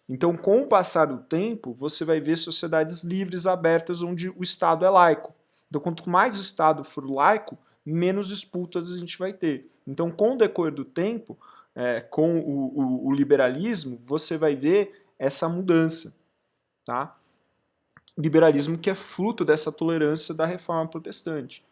Então, com o passar do tempo, você vai ver sociedades livres, abertas, onde o Estado é laico. Então, quanto mais o Estado for laico, menos disputas a gente vai ter. Então, com o decorrer do tempo, com o liberalismo, você vai ver essa mudança. Tá? Liberalismo que é fruto dessa tolerância da reforma protestante.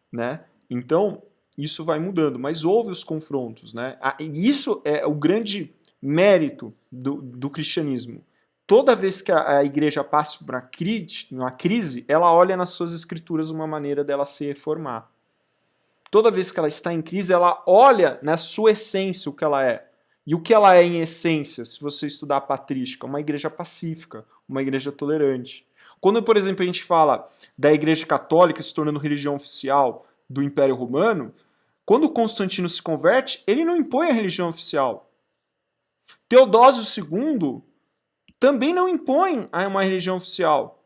Né? Então, isso vai mudando, mas houve os confrontos. Né? E isso é o grande mérito do cristianismo. Toda vez que a igreja passa por uma crise, ela olha nas suas escrituras uma maneira dela se reformar. Toda vez que ela está em crise, ela olha na sua essência o que ela é. E o que ela é em essência, se você estudar a patrística? Uma igreja pacífica, uma igreja tolerante. Quando, por exemplo, a gente fala da igreja católica se tornando religião oficial do Império Romano, quando Constantino se converte, ele não impõe a religião oficial. Teodósio II também não impõe uma religião oficial.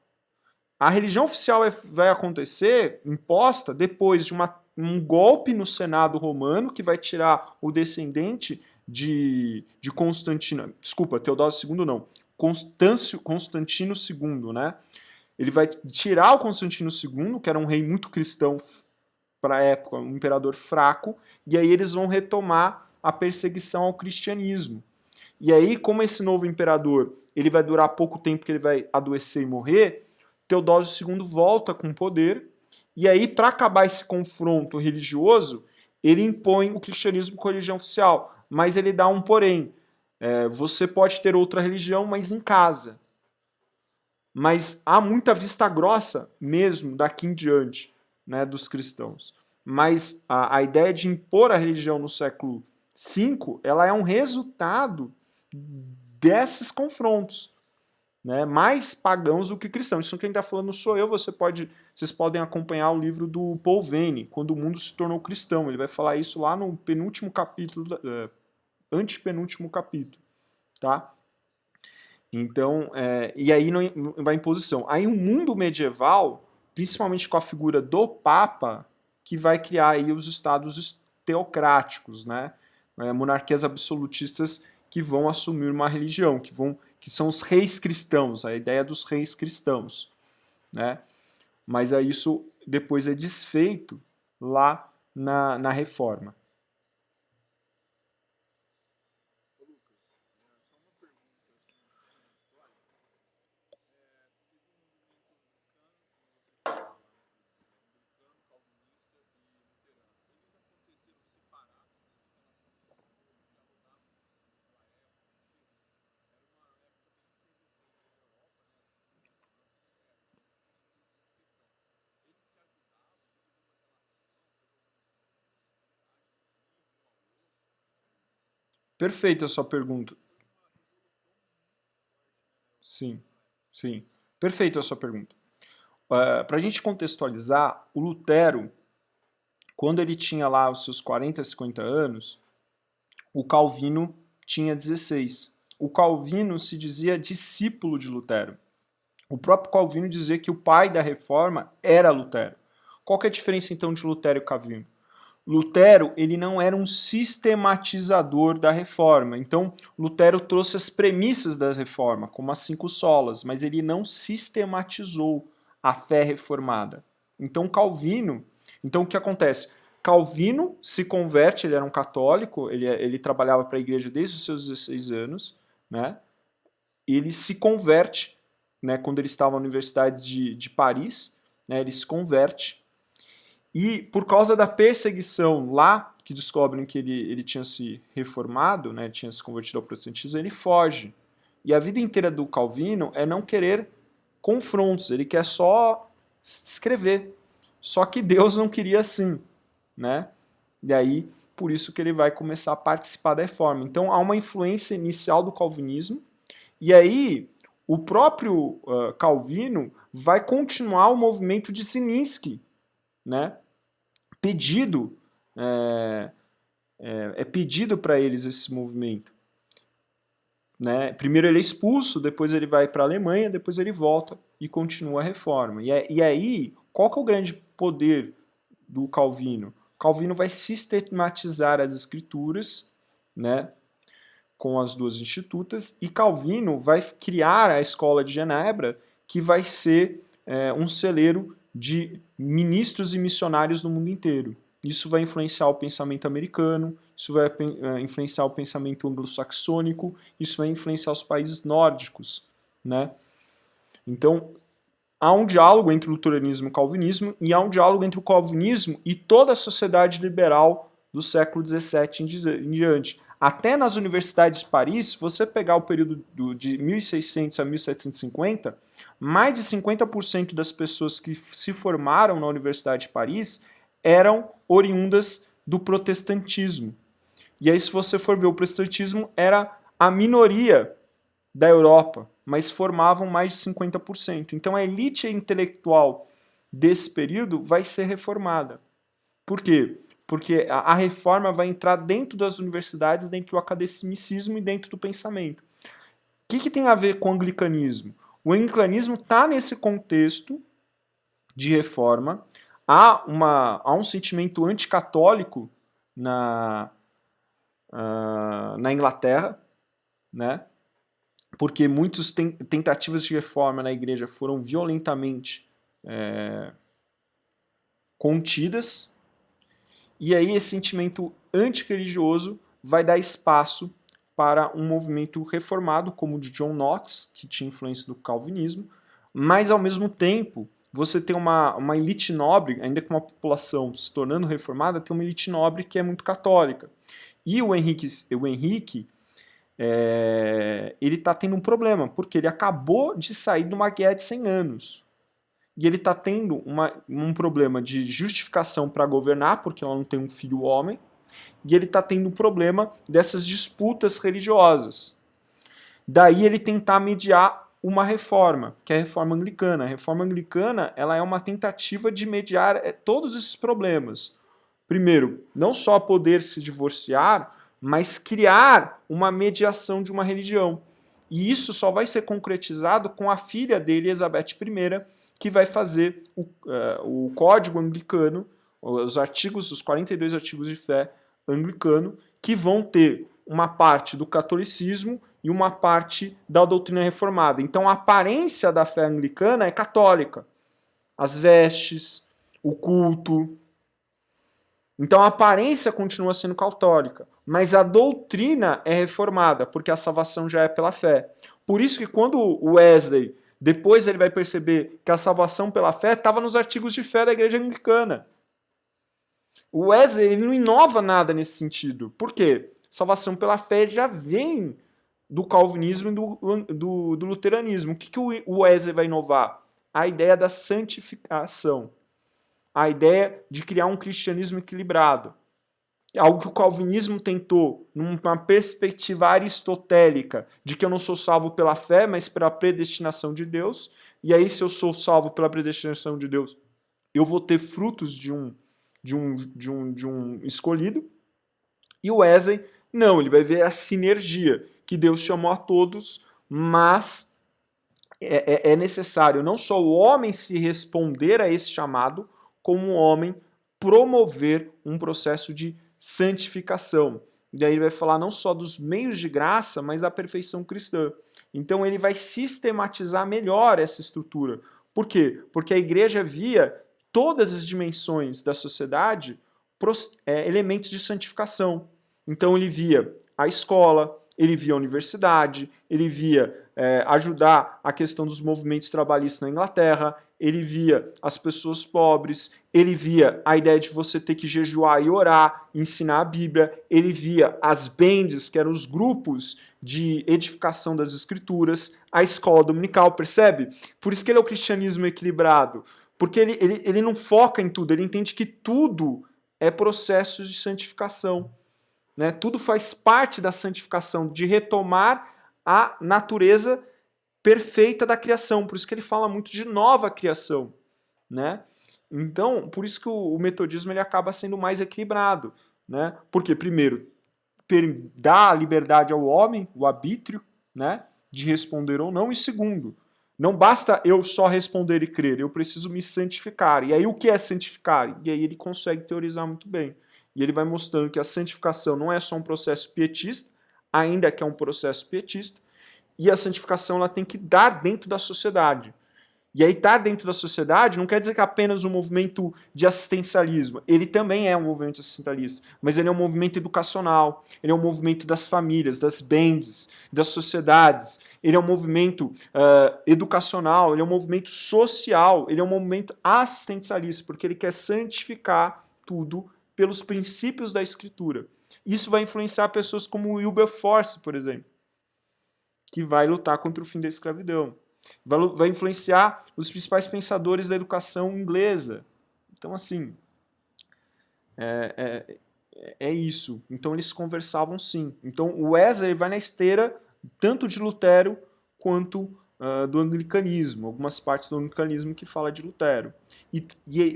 A religião oficial vai acontecer, imposta, depois de um golpe no Senado romano, que vai tirar o descendente de Constantino, desculpa, Teodósio II não, Constantino II, né? Ele vai tirar o Constantino II, que era um rei muito cristão para a época, um imperador fraco, e aí eles vão retomar a perseguição ao cristianismo. E aí, como esse novo imperador ele vai durar pouco tempo, que ele vai adoecer e morrer, Teodósio II volta com poder, e aí, para acabar esse confronto religioso, ele impõe o cristianismo como religião oficial, mas ele dá um porém. Você pode ter outra religião, mas em casa. Mas há muita vista grossa mesmo daqui em diante, né, dos cristãos. Mas a ideia de impor a religião no século V, ela é um resultado desses confrontos, né, mais pagãos do que cristãos. Isso quem está falando sou eu, vocês podem acompanhar o livro do Paul Vane, Quando o Mundo se Tornou Cristão. Ele vai falar isso lá no penúltimo capítulo, antepenúltimo capítulo, tá? Então, e aí não vai imposição. Aí o mundo medieval, principalmente com a figura do Papa, que vai criar aí os estados teocráticos, né? Monarquias absolutistas que vão assumir uma religião, que são os reis cristãos, a ideia dos reis cristãos, né? Mas aí isso depois é desfeito lá na Reforma. Perfeita a sua pergunta. Sim, sim. Perfeita a sua pergunta. Para a gente contextualizar, o Lutero, quando ele tinha lá os seus 40, 50 anos, o Calvino tinha 16. O Calvino se dizia discípulo de Lutero. O próprio Calvino dizia que o pai da reforma era Lutero. Qual que é a diferença então de Lutero e Calvino? Lutero, ele não era um sistematizador da reforma. Então, Lutero trouxe as premissas da reforma, como as 5 solas, mas ele não sistematizou a fé reformada. Então, o que acontece? Calvino se converte, ele era um católico, ele trabalhava para a igreja desde os seus 16 anos, né? Ele se converte, né, quando ele estava na Universidade de Paris, né, ele se converte. E por causa da perseguição lá, que descobrem que ele tinha se reformado, né, tinha se convertido ao protestantismo, ele foge. E a vida inteira do Calvino é não querer confrontos, ele quer só escrever. Só que Deus não queria assim, né? E aí, por isso que ele vai começar a participar da reforma. Então, há uma influência inicial do calvinismo, e aí o próprio Calvino vai continuar o movimento de Zielinski, né? Pedido para eles esse movimento. Né? Primeiro ele é expulso, depois ele vai para a Alemanha, depois ele volta e continua a reforma. E aí, qual que é o grande poder do Calvino? Calvino vai sistematizar as escrituras, né, com as duas institutas, e Calvino vai criar a escola de Genebra, que vai ser um celeiro de ministros e missionários no mundo inteiro. Isso vai influenciar o pensamento americano, isso vai influenciar o pensamento anglo-saxônico, isso vai influenciar os países nórdicos, né? Então, há um diálogo entre o luteranismo e o calvinismo, e há um diálogo entre o calvinismo e toda a sociedade liberal do século XVII em diante. Até nas universidades de Paris, se você pegar o período de 1600 a 1750, mais de 50% das pessoas que se formaram na Universidade de Paris eram oriundas do protestantismo. E aí, se você for ver, o protestantismo era a minoria da Europa, mas formavam mais de 50%. Então, a elite intelectual desse período vai ser reformada. Por quê? Porque a reforma vai entrar dentro das universidades, dentro do academicismo e dentro do pensamento. O que tem a ver com o anglicanismo? O anglicanismo está nesse contexto, de reforma. Há um sentimento anticatólico na Inglaterra, né? Porque muitas tentativas de reforma na igreja foram violentamente contidas, e aí esse sentimento antirreligioso vai dar espaço para um movimento reformado, como o de John Knox, que tinha influência do calvinismo, mas ao mesmo tempo você tem uma elite nobre, ainda com uma população se tornando reformada, tem uma elite nobre que é muito católica. E o Henrique ele está tendo um problema, porque ele acabou de sair de uma guerra de 100 anos. E ele está tendo um problema de justificação para governar, porque ela não tem um filho homem, e ele está tendo um problema dessas disputas religiosas. Daí ele tentar mediar uma reforma, que é a reforma anglicana. A reforma anglicana ela é uma tentativa de mediar todos esses problemas. Primeiro, não só poder se divorciar, mas criar uma mediação de uma religião. E isso só vai ser concretizado com a filha dele, Elizabeth I, que vai fazer o Código Anglicano, os 42 artigos de fé anglicano, que vão ter uma parte do catolicismo e uma parte da doutrina reformada. Então a aparência da fé anglicana é católica. As vestes, o culto. Então a aparência continua sendo católica, mas a doutrina é reformada, porque a salvação já é pela fé. Por isso que quando o Wesley, depois ele vai perceber que a salvação pela fé estava nos artigos de fé da igreja anglicana. O Wesley ele não inova nada nesse sentido. Por quê? Salvação pela fé já vem do calvinismo e do luteranismo. O que o Wesley vai inovar? A ideia da santificação. A ideia de criar um cristianismo equilibrado. Algo que o calvinismo tentou, numa perspectiva aristotélica, de que eu não sou salvo pela fé, mas pela predestinação de Deus. E aí, se eu sou salvo pela predestinação de Deus, eu vou ter frutos de um escolhido. E o Wesley, não, ele vai ver a sinergia, que Deus chamou a todos, mas é necessário não só o homem se responder a esse chamado, como o homem promover um processo de santificação. E daí ele vai falar não só dos meios de graça, mas da perfeição cristã. Então ele vai sistematizar melhor essa estrutura. Por quê? Porque a igreja via todas as dimensões da sociedade elementos de santificação. Então ele via a escola, ele via a universidade, ele via ajudar a questão dos movimentos trabalhistas na Inglaterra, ele via as pessoas pobres, ele via a ideia de você ter que jejuar e orar, ensinar a Bíblia, ele via as bands, que eram os grupos de edificação das escrituras, a escola dominical, percebe? Por isso que ele é o cristianismo equilibrado, porque ele não foca em tudo, ele entende que tudo é processo de santificação. Né? Tudo faz parte da santificação, de retomar a natureza perfeita da criação. Por isso que ele fala muito de nova criação. Né? Então, por isso que o metodismo ele acaba sendo mais equilibrado. Né? Porque, primeiro, dá a liberdade ao homem, o arbítrio, né? De responder ou não. E segundo, não basta eu só responder e crer, eu preciso me santificar. E aí o que é santificar? E aí ele consegue teorizar muito bem. E ele vai mostrando que a santificação não é só um processo pietista, ainda que é um processo pietista, e a santificação ela tem que dar dentro da sociedade. E aí estar dentro da sociedade não quer dizer que é apenas um movimento de assistencialismo. Ele também é um movimento assistencialista, mas ele é um movimento educacional, ele é um movimento das famílias, das bands, das sociedades, ele é um movimento educacional, ele é um movimento social, ele é um movimento assistencialista, porque ele quer santificar tudo pelos princípios da Escritura. Isso vai influenciar pessoas como Wilberforce, por exemplo, que vai lutar contra o fim da escravidão. Vai influenciar os principais pensadores da educação inglesa. Então, assim, é isso. Então, eles conversavam sim. Então, o Wesley vai na esteira tanto de Lutero quanto do anglicanismo. Algumas partes do anglicanismo que fala de Lutero.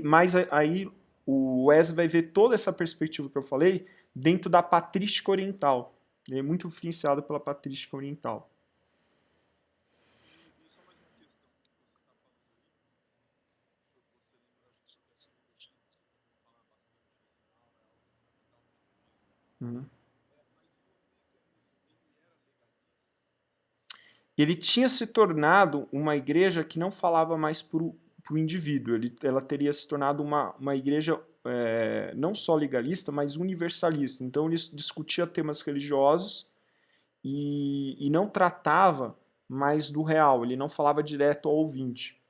Mas aí o Wesley vai ver toda essa perspectiva que eu falei dentro da patrística oriental. Ele é muito influenciado pela patrística oriental. E só mais uma questão que você está falando aí, você Uhum. Mas o mecanismo, ele era legalista? Ele tinha se tornado uma igreja que não falava mais para o indivíduo. Ela teria se tornado uma igreja não só legalista, mas universalista. Então ele discutia temas religiosos e não tratava mais do real. Ele não falava direto ao ouvinte.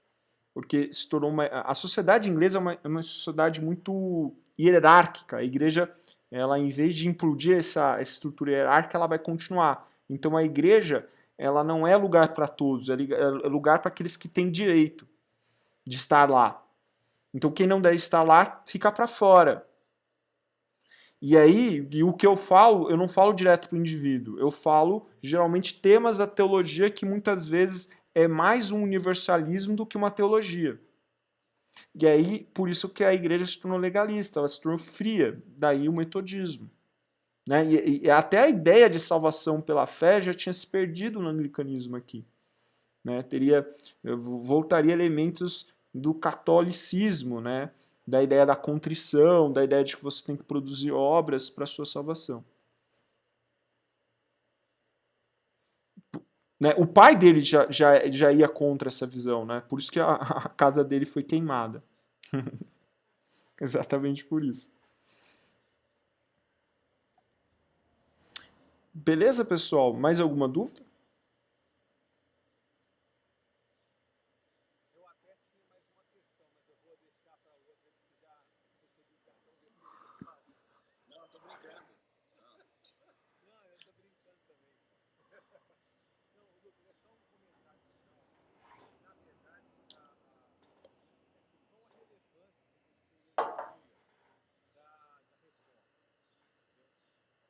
Porque se tornou a sociedade inglesa é uma sociedade muito hierárquica. A igreja, ela, em vez de implodir essa estrutura hierárquica, ela vai continuar. Então a igreja, ela não é lugar para todos, é lugar para aqueles que têm direito de estar lá. Então quem não deve estar lá fica para fora. E aí, e o que eu não falo direto para o indivíduo, eu falo geralmente temas da teologia que muitas vezes é mais um universalismo do que uma teologia. E aí, por isso que a igreja se tornou legalista, ela se tornou fria, daí o metodismo. Né? E até a ideia de salvação pela fé já tinha se perdido no anglicanismo aqui. Né? Voltaria elementos do catolicismo, né? Da ideia da contrição, da ideia de que você tem que produzir obras para a sua salvação. Né? O pai dele já ia contra essa visão, né? Por isso que a casa dele foi queimada. Exatamente por isso. Beleza, pessoal? Mais alguma dúvida? Eu até tinha mais uma questão, mas eu vou deixar para outra, porque já percebi que já estão depois demais. Não, eu tô brincando. Não, eu tô brincando também. Não, Lucas, é só um comentário final. Na verdade, assim, qual a relevância para a teologia da reforma? Entendeu?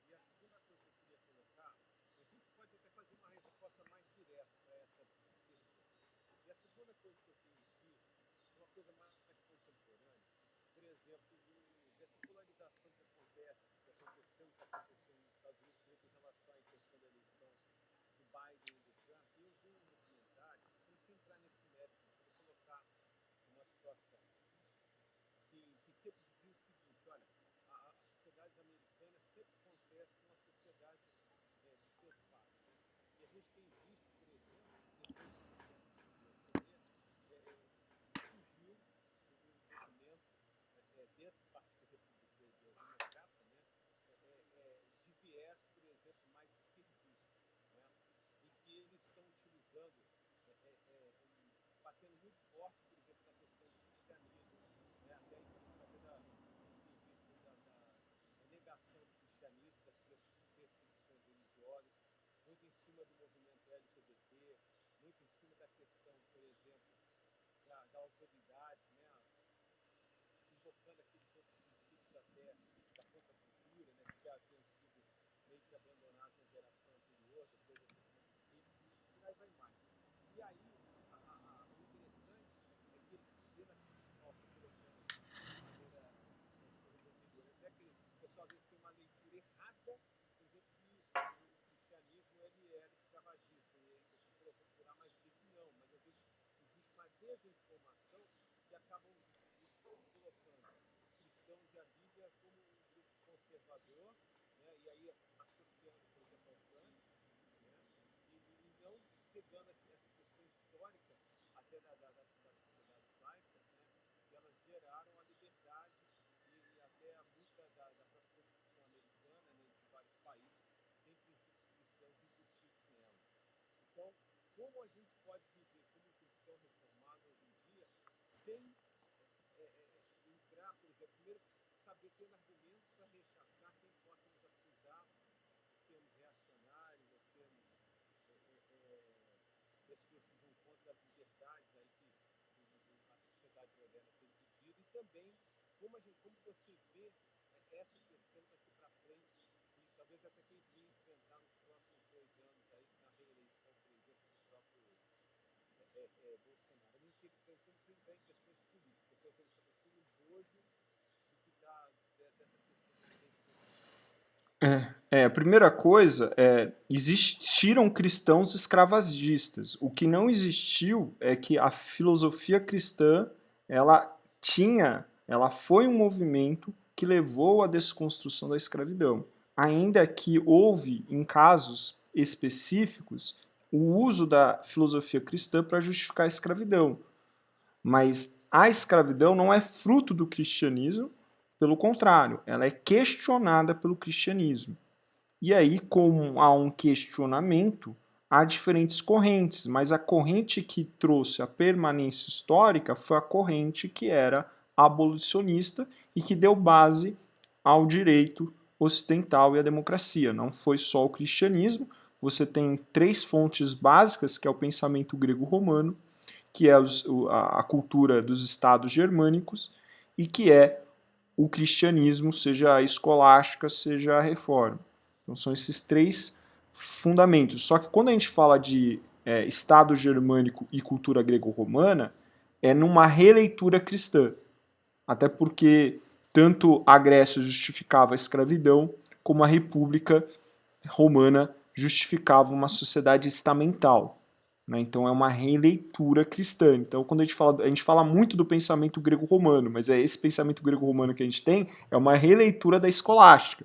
E a segunda coisa que eu queria colocar, a gente pode até fazer uma resposta mais direta para essa pergunta. E a segunda coisa que eu tenho visto é uma coisa mais contemporânea, por exemplo, dessa polarização que aconteceu e que aconteceu nos Estados Unidos, por exemplo, em relação à questão da eleição do Biden e do Trump. Eu vi um documentário, sem entrar nesse mérito, mas eu vou colocar uma situação que sempre dizia o seguinte: olha, as sociedades americanas sempre contestam a sociedade dos seus pares. Né? E a gente tem visto, por exemplo, depois que o Trump subiu ao poder, surgiu um movimento dentro do Partido Democrata, né, de viés, por exemplo, mais esquerdista, né, e que eles estão utilizando, batendo muito forte, por exemplo, na questão do cristianismo, né, até isso até a gente tem visto da negação do cristianismo, das perseguições religiosas, muito em cima do movimento LGBT, muito em cima da questão, por exemplo, da autoridade, né, invocando aqueles outros princípios até da contracultura, né, que já haviam sido meio que abandonados na geração anterior, depois da questão dos hippies, e lá vai mais. E aí, o interessante é que eles, pela estou colocando aqui de maneira anterior, até que o pessoal às vezes tem uma leitura errada, por exemplo, que o cristianismo ele era escravagista, e aí a pessoa colocou por lá, mas que não, mas às vezes existe uma desinformação que acabam colocando os cristãos e a Bíblia como um grupo conservador, né, e aí associando, por exemplo, ao Trump, né, e não pegando essa questão histórica até das sociedades laicas, né, que elas geraram a liberdade e até muita da própria Constituição americana, né, de vários países, tem princípios cristãos embutidos nela. Então, como a gente pode viver como um cristão reformado hoje em dia sem entrar, por exemplo, primeiro saber ter argumentos para rechaçar quem possa nos acusar de sermos reacionários, ou sermos pessoas que vão contra as liberdades aí que a sociedade moderna tem pedido, e também como você vê essa questão daqui para frente, e talvez até quem vinha enfrentar nos próximos 2 anos aí na reeleição, por exemplo, do próprio Bolsonaro. Eu não fico pensando sempre em questões políticas, eu estou pensando no bojo do que está dessa questão da eleição. A primeira coisa existiram cristãos escravagistas. O que não existiu é que a filosofia cristã, ela foi um movimento que levou à desconstrução da escravidão. ainda que houve, em casos específicos, o uso da filosofia cristã para justificar a escravidão. Mas a escravidão não é fruto do cristianismo, pelo contrário, ela é questionada pelo cristianismo. E aí, como há um questionamento, há diferentes correntes, mas a corrente que trouxe a permanência histórica foi a corrente que era abolicionista e que deu base ao direito ocidental e à democracia. Não foi só o cristianismo, você tem três fontes básicas, que é o pensamento grego-romano, que é a cultura dos estados germânicos, e que é o cristianismo, seja a escolástica, seja a reforma. Então são esses três fundamentos. Só que quando a gente fala de Estado germânico e cultura grego-romana, é numa releitura cristã. Até porque tanto a Grécia justificava a escravidão, como a República Romana justificava uma sociedade estamental. Né? Então é uma releitura cristã. Então quando a gente fala muito do pensamento grego-romano, mas esse pensamento grego-romano que a gente tem é uma releitura da escolástica.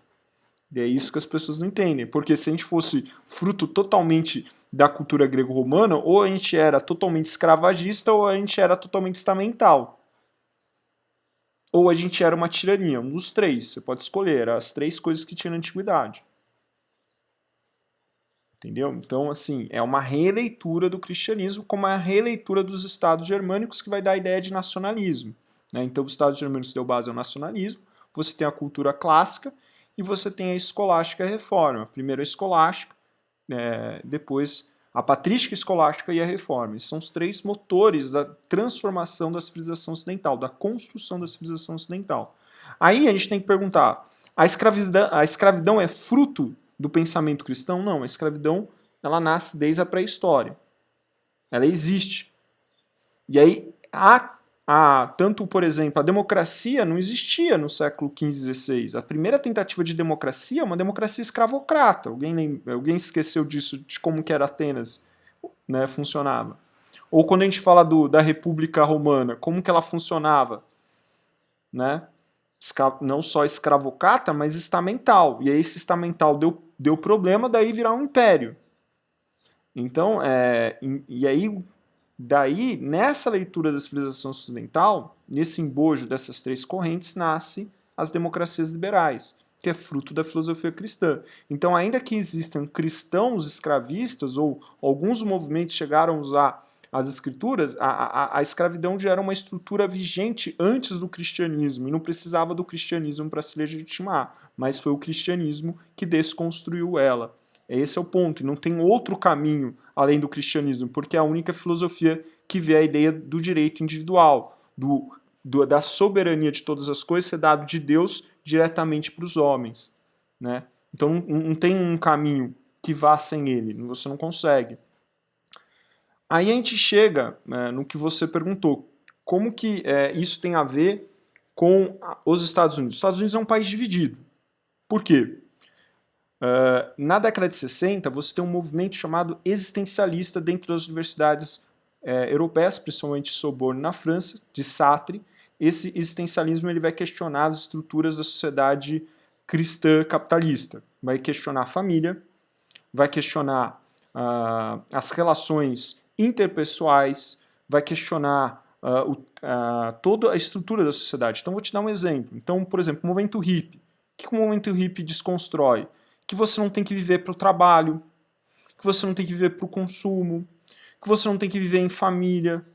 E é isso que as pessoas não entendem. Porque se a gente fosse fruto totalmente da cultura grego-romana, ou a gente era totalmente escravagista, ou a gente era totalmente estamental. Ou a gente era uma tirania, um dos três. Você pode escolher, eram as três coisas que tinha na antiguidade. Entendeu? Então, assim, é uma releitura do cristianismo como a releitura dos estados germânicos que vai dar a ideia de nacionalismo. Né? Então, os estados germânicos deu base ao nacionalismo, você tem a cultura clássica e você tem a escolástica e a reforma. Primeiro a escolástica, depois a patrística escolástica e a reforma. Esses são os três motores da transformação da civilização ocidental, da construção da civilização ocidental. Aí a gente tem que perguntar, a escravidão é fruto do pensamento cristão? Não, a escravidão ela nasce desde a pré-história. Ela existe. E aí, tanto, por exemplo, a democracia não existia no século XV e XVI. A primeira tentativa de democracia é uma democracia escravocrata. Alguém esqueceu disso, de como que era Atenas, né, funcionava? Ou quando a gente fala da República Romana, como que ela funcionava? Né? Não só escravocrata, mas estamental. E aí esse estamental deu problema, daí virar um império. Então, daí, nessa leitura da civilização ocidental, nesse embojo dessas três correntes, nasce as democracias liberais, que é fruto da filosofia cristã. Então, ainda que existam cristãos escravistas, ou alguns movimentos chegaram a usar as escrituras, a escravidão já era uma estrutura vigente antes do cristianismo, e não precisava do cristianismo para se legitimar, mas foi o cristianismo que desconstruiu ela. Esse é o ponto, e não tem outro caminho além do cristianismo, porque é a única filosofia que vê a ideia do direito individual, da soberania de todas as coisas ser dado de Deus diretamente para os homens. Né? Então não tem um caminho que vá sem ele, você não consegue. Aí a gente chega no que você perguntou, como que isso tem a ver com os Estados Unidos? Os Estados Unidos é um país dividido. Por quê? Na década de 60, você tem um movimento chamado existencialista dentro das universidades europeias, principalmente Sorbonne na França, de Sartre. Esse existencialismo ele vai questionar as estruturas da sociedade cristã capitalista. Vai questionar a família, vai questionar as relações interpessoais, vai questionar toda a estrutura da sociedade. Então, vou te dar um exemplo. Então, por exemplo, o movimento hippie. O que o movimento hippie desconstrói? Que você não tem que viver para o trabalho, que você não tem que viver para o consumo, que você não tem que viver em família.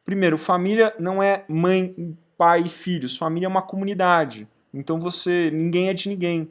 Primeiro, família não é mãe, pai e filhos. Família é uma comunidade. Então, ninguém é de ninguém.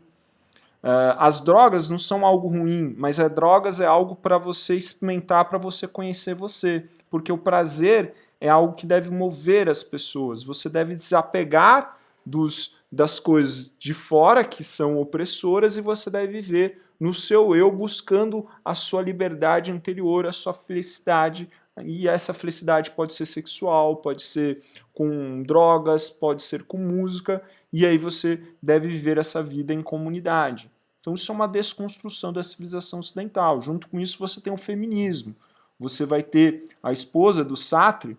As drogas não são algo ruim, mas drogas é algo para você experimentar, para você conhecer você. Porque o prazer é algo que deve mover as pessoas. Você deve desapegar das coisas de fora que são opressoras e você deve viver no seu eu buscando a sua liberdade interior, a sua felicidade. E essa felicidade pode ser sexual, pode ser com drogas, pode ser com música. E aí você deve viver essa vida em comunidade. Então isso é uma desconstrução da civilização ocidental. Junto com isso você tem o feminismo. Você vai ter a esposa do Sartre,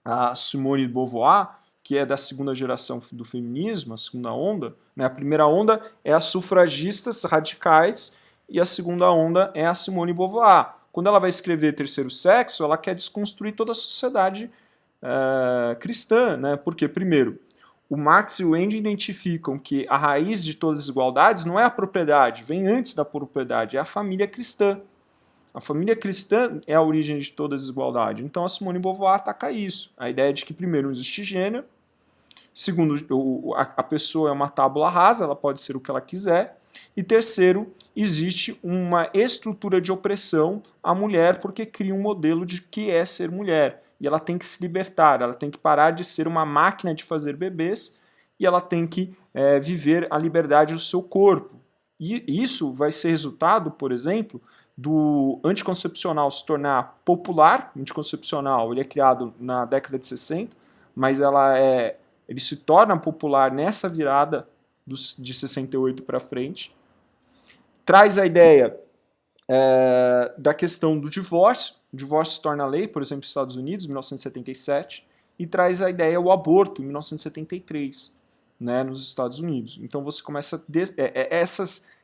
a Simone de Beauvoir, que é da segunda geração do feminismo, a segunda onda, né? A primeira onda é as sufragistas radicais e a segunda onda é a Simone de Beauvoir. Quando ela vai escrever Terceiro Sexo, ela quer desconstruir toda a sociedade cristã, né? Porque, primeiro, o Marx e o Engels identificam que a raiz de todas as desigualdades não é a propriedade, vem antes da propriedade, é a família cristã. A família cristã é a origem de toda a desigualdade. Então a Simone de Beauvoir ataca isso. A ideia de que, primeiro, não existe gênero, segundo, a pessoa é uma tábula rasa, ela pode ser o que ela quiser, e terceiro, existe uma estrutura de opressão à mulher porque cria um modelo de que é ser mulher. E ela tem que se libertar, ela tem que parar de ser uma máquina de fazer bebês e ela tem que viver a liberdade do seu corpo. E isso vai ser resultado, por exemplo, do anticoncepcional se tornar popular. O anticoncepcional ele é criado na década de 60, mas ele se torna popular nessa virada de 68 para frente. Traz a ideia da questão do divórcio. O divórcio se torna lei, por exemplo, nos Estados Unidos, em 1977, e traz a ideia do aborto, em 1973, né, nos Estados Unidos. Então você começa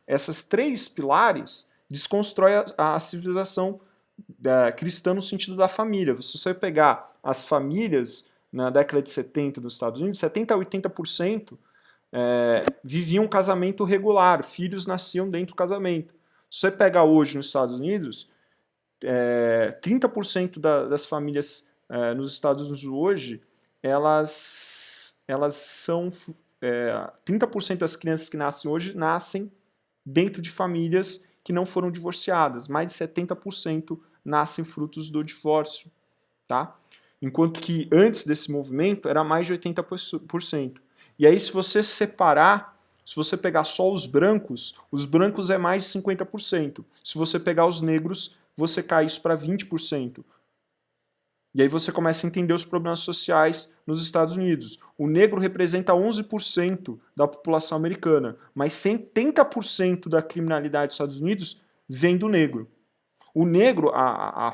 essas três pilares desconstrói a civilização cristã no sentido da família. Se você pegar as famílias na década de 70 dos Estados Unidos, 70% a 80% viviam um casamento regular, filhos nasciam dentro do casamento. Se você pegar hoje nos Estados Unidos, 30% das famílias nos Estados Unidos hoje, elas são... 30% das crianças que nascem hoje nascem dentro de famílias que não foram divorciadas. Mais de 70% nascem frutos do divórcio. Tá? Enquanto que antes desse movimento era mais de 80%. E aí se você separar, se você pegar só os brancos é mais de 50%. Se você pegar os negros, você cai isso para 20%. E aí você começa a entender os problemas sociais nos Estados Unidos. O negro representa 11% da população americana, mas 70% da criminalidade dos Estados Unidos vem do negro. O negro, a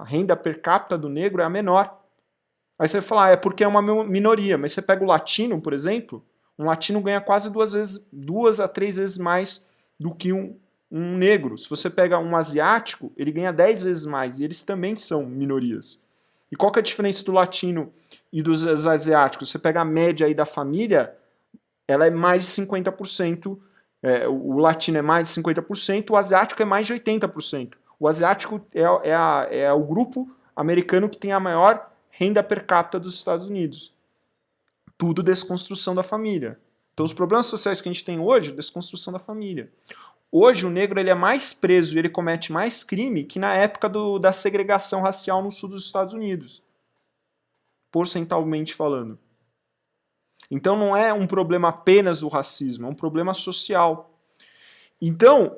renda per capita do negro é a menor. Aí você vai falar, é porque é uma minoria, mas você pega o latino, por exemplo, um latino ganha quase 2 a 3 vezes mais do que um negro. Se você pega um asiático, ele ganha 10 vezes mais, e eles também são minorias. E qual que é a diferença do latino e dos asiáticos? Você pega a média aí da família, ela é mais de 50%, o latino é mais de 50%, o asiático é mais de 80%. O asiático é o grupo americano que tem a maior renda per capita dos Estados Unidos. Tudo desconstrução da família. Então os problemas sociais que a gente tem hoje, desconstrução da família. Hoje o negro ele é mais preso e ele comete mais crime que na época da segregação racial no sul dos Estados Unidos, percentualmente falando. Então não é um problema apenas do racismo, é um problema social. Então,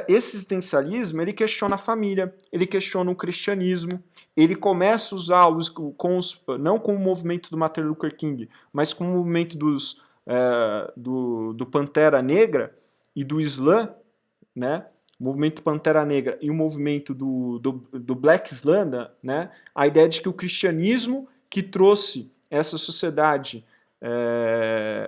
esse existencialismo ele questiona a família, ele questiona o cristianismo, ele começa a usar, não com o movimento do Martin Luther King, mas com o movimento do Pantera Negra, e do Islã, né? O movimento Pantera Negra e o movimento do Black Islam, né? A ideia de que o cristianismo que trouxe essa sociedade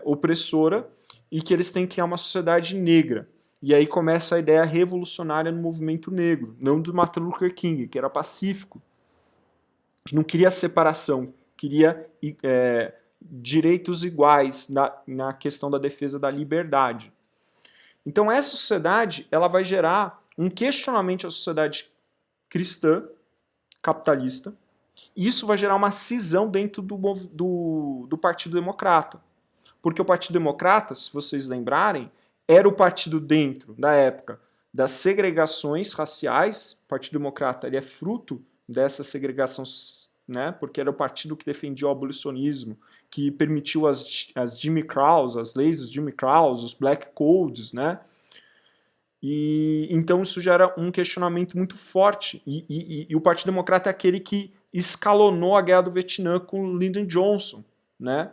opressora e que eles têm que criar uma sociedade negra. E aí começa a ideia revolucionária no movimento negro, não do Martin Luther King, que era pacífico, que não queria separação, queria direitos iguais na questão da defesa da liberdade. Então essa sociedade ela vai gerar um questionamento à sociedade cristã, capitalista, e isso vai gerar uma cisão dentro do Partido Democrata. Porque o Partido Democrata, se vocês lembrarem, era o partido dentro, da época, das segregações raciais. O Partido Democrata ele é fruto dessa segregação, né, porque era o partido que defendia o abolicionismo, que permitiu as Jimmy Crows, as leis dos Jimmy Crows, os Black Codes, né? E então isso gera um questionamento muito forte. E o Partido Democrata é aquele que escalonou a guerra do Vietnã com o Lyndon Johnson, né?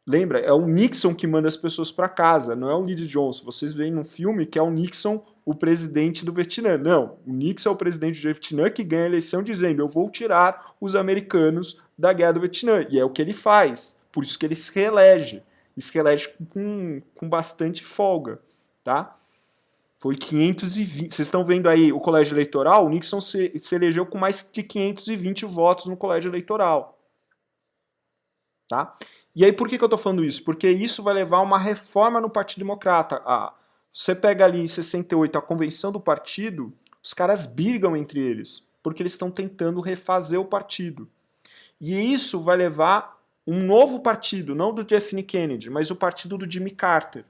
Lembra? É o Nixon que manda as pessoas para casa, não é o Lyndon Johnson. Vocês veem no filme que é o Nixon o presidente do Vietnã. Não, o Nixon é o presidente do Vietnã que ganha a eleição dizendo: eu vou tirar os americanos da guerra do Vietnã. E é o que ele faz. Por isso que ele se reelege. E se reelege com bastante folga, tá? Foi 520. Vocês estão vendo aí o colégio eleitoral? O Nixon se elegeu com mais de 520 votos no colégio eleitoral. Tá? E aí por que eu estou falando isso? Porque isso vai levar a uma reforma no Partido Democrata. Você pega ali em 68 a convenção do partido, os caras brigam entre eles, porque eles estão tentando refazer o partido. E isso vai levar um novo partido, não do Jeff Kennedy, mas o partido do Jimmy Carter.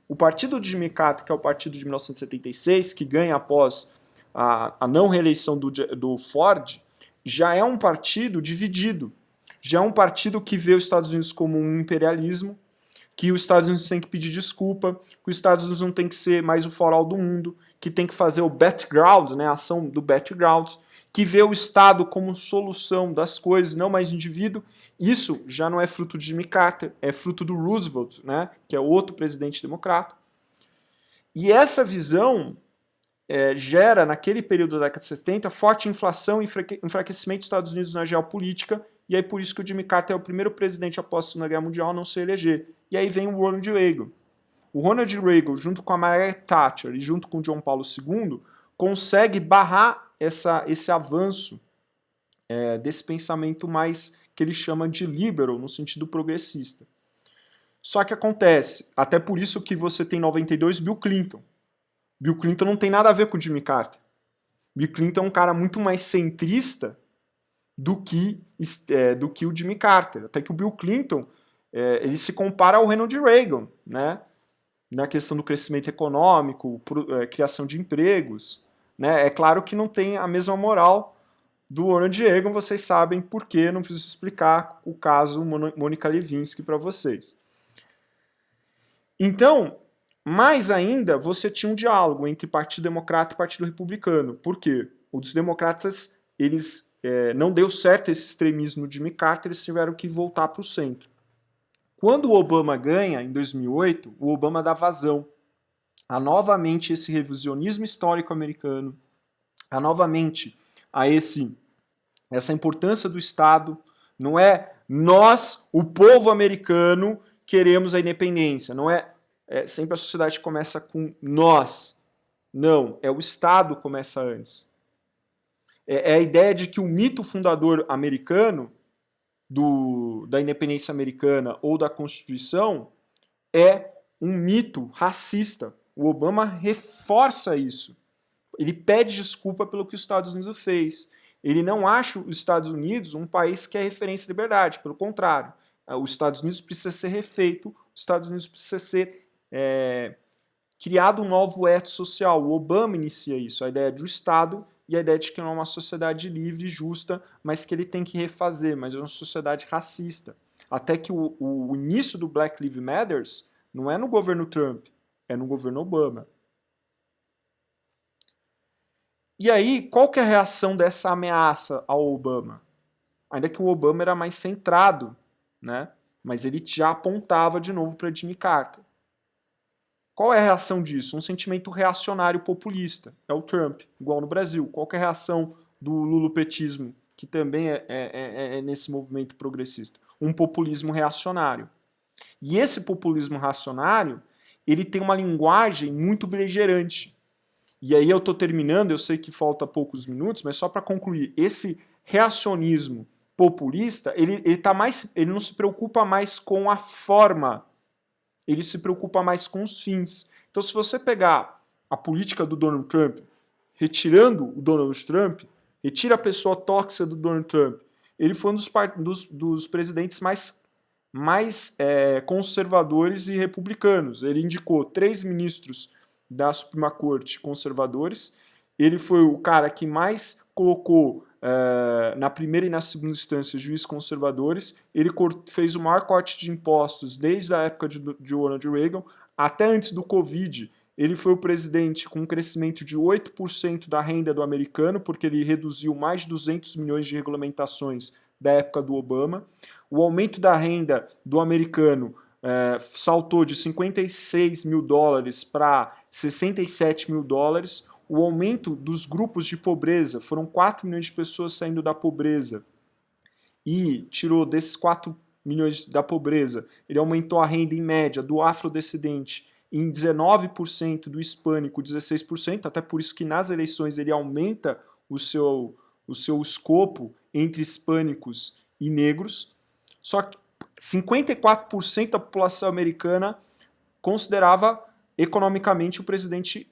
O partido do Jimmy Carter, que é o partido de 1976, que ganha após a não reeleição do Ford, já é um partido dividido. Já é um partido que vê os Estados Unidos como um imperialismo, que os Estados Unidos têm que pedir desculpa, que os Estados Unidos não tem que ser mais o farol do mundo, que tem que fazer o battleground, né, a ação do battleground, que vê o Estado como solução das coisas, não mais indivíduo. Isso já não é fruto de Jimmy Carter, é fruto do Roosevelt, né, que é outro presidente democrata. E essa visão gera, naquele período da década de 70, forte inflação e enfraquecimento dos Estados Unidos na geopolítica, e aí por isso que o Jimmy Carter é o primeiro presidente após a Segunda Guerra Mundial a não se eleger. E aí vem o Ronald Reagan. O Ronald Reagan, junto com a Margaret Thatcher e junto com o João Paulo II, consegue barrar esse avanço desse pensamento mais que ele chama de liberal, no sentido progressista. Só que acontece, até por isso que você tem em 92 Bill Clinton. Bill Clinton não tem nada a ver com o Jimmy Carter. Bill Clinton é um cara muito mais centrista do que o Jimmy Carter. Até que o Bill Clinton ele se compara ao Ronald Reagan, né? Na questão do crescimento econômico, criação de empregos. Né? É claro que não tem a mesma moral do Ronald Reagan, vocês sabem por quê, não preciso explicar o caso Mônica Lewinsky para vocês. Então, mais ainda, você tinha um diálogo entre Partido Democrata e Partido Republicano. Por quê? Os democratas, eles não deu certo esse extremismo de Jimmy Carter, eles tiveram que voltar para o centro. Quando o Obama ganha, em 2008, o Obama dá vazão a novamente esse revisionismo histórico americano, a novamente a essa importância do Estado. Não é nós, o povo americano, queremos a independência. Não sempre a sociedade começa com nós. Não, é o Estado que começa antes. É a ideia de que o mito fundador americano, da independência americana ou da Constituição, é um mito racista. O Obama reforça isso. Ele pede desculpa pelo que os Estados Unidos fez. Ele não acha os Estados Unidos um país que é referência de liberdade. Pelo contrário, os Estados Unidos precisa ser refeito, os Estados Unidos precisa ser criado um novo ethos social. O Obama inicia isso, a ideia de um Estado e a ideia de que não é uma sociedade livre e justa, mas que ele tem que refazer, mas é uma sociedade racista. Até que o início do Black Lives Matter não é no governo Trump, é no governo Obama. E aí, qual que é a reação dessa ameaça ao Obama? Ainda que o Obama era mais centrado, né? Mas ele já apontava de novo para Jimmy Carter. Qual é a reação disso? Um sentimento reacionário populista. É o Trump, igual no Brasil. Qual que é a reação do lulopetismo, que também é nesse movimento progressista? Um populismo reacionário. E esse populismo reacionário, ele tem uma linguagem muito beligerante. E aí eu estou terminando, eu sei que falta poucos minutos, mas só para concluir, esse reacionismo populista, ele não se preocupa mais com a forma, ele se preocupa mais com os fins. Então, se você pegar a política do Donald Trump, retirando o Donald Trump, retira a pessoa tóxica do Donald Trump, ele foi um dos presidentes mais conservadores e republicanos. Ele indicou 3 ministros da Suprema Corte conservadores. Ele foi o cara que mais colocou na primeira e na segunda instância juízes conservadores. Ele fez o maior corte de impostos desde a época de Ronald Reagan até antes do Covid. Ele foi o presidente com um crescimento de 8% da renda do americano, porque ele reduziu mais de 200 milhões de regulamentações da época do Obama. O aumento da renda do americano saltou de 56 mil dólares para 67 mil dólares. O aumento dos grupos de pobreza, foram 4 milhões de pessoas saindo da pobreza, e tirou desses 4 milhões da pobreza, ele aumentou a renda em média do afrodescendente em 19%, do hispânico 16%, até por isso que nas eleições ele aumenta o seu escopo entre hispânicos e negros. Só que 54% da população americana considerava economicamente o presidente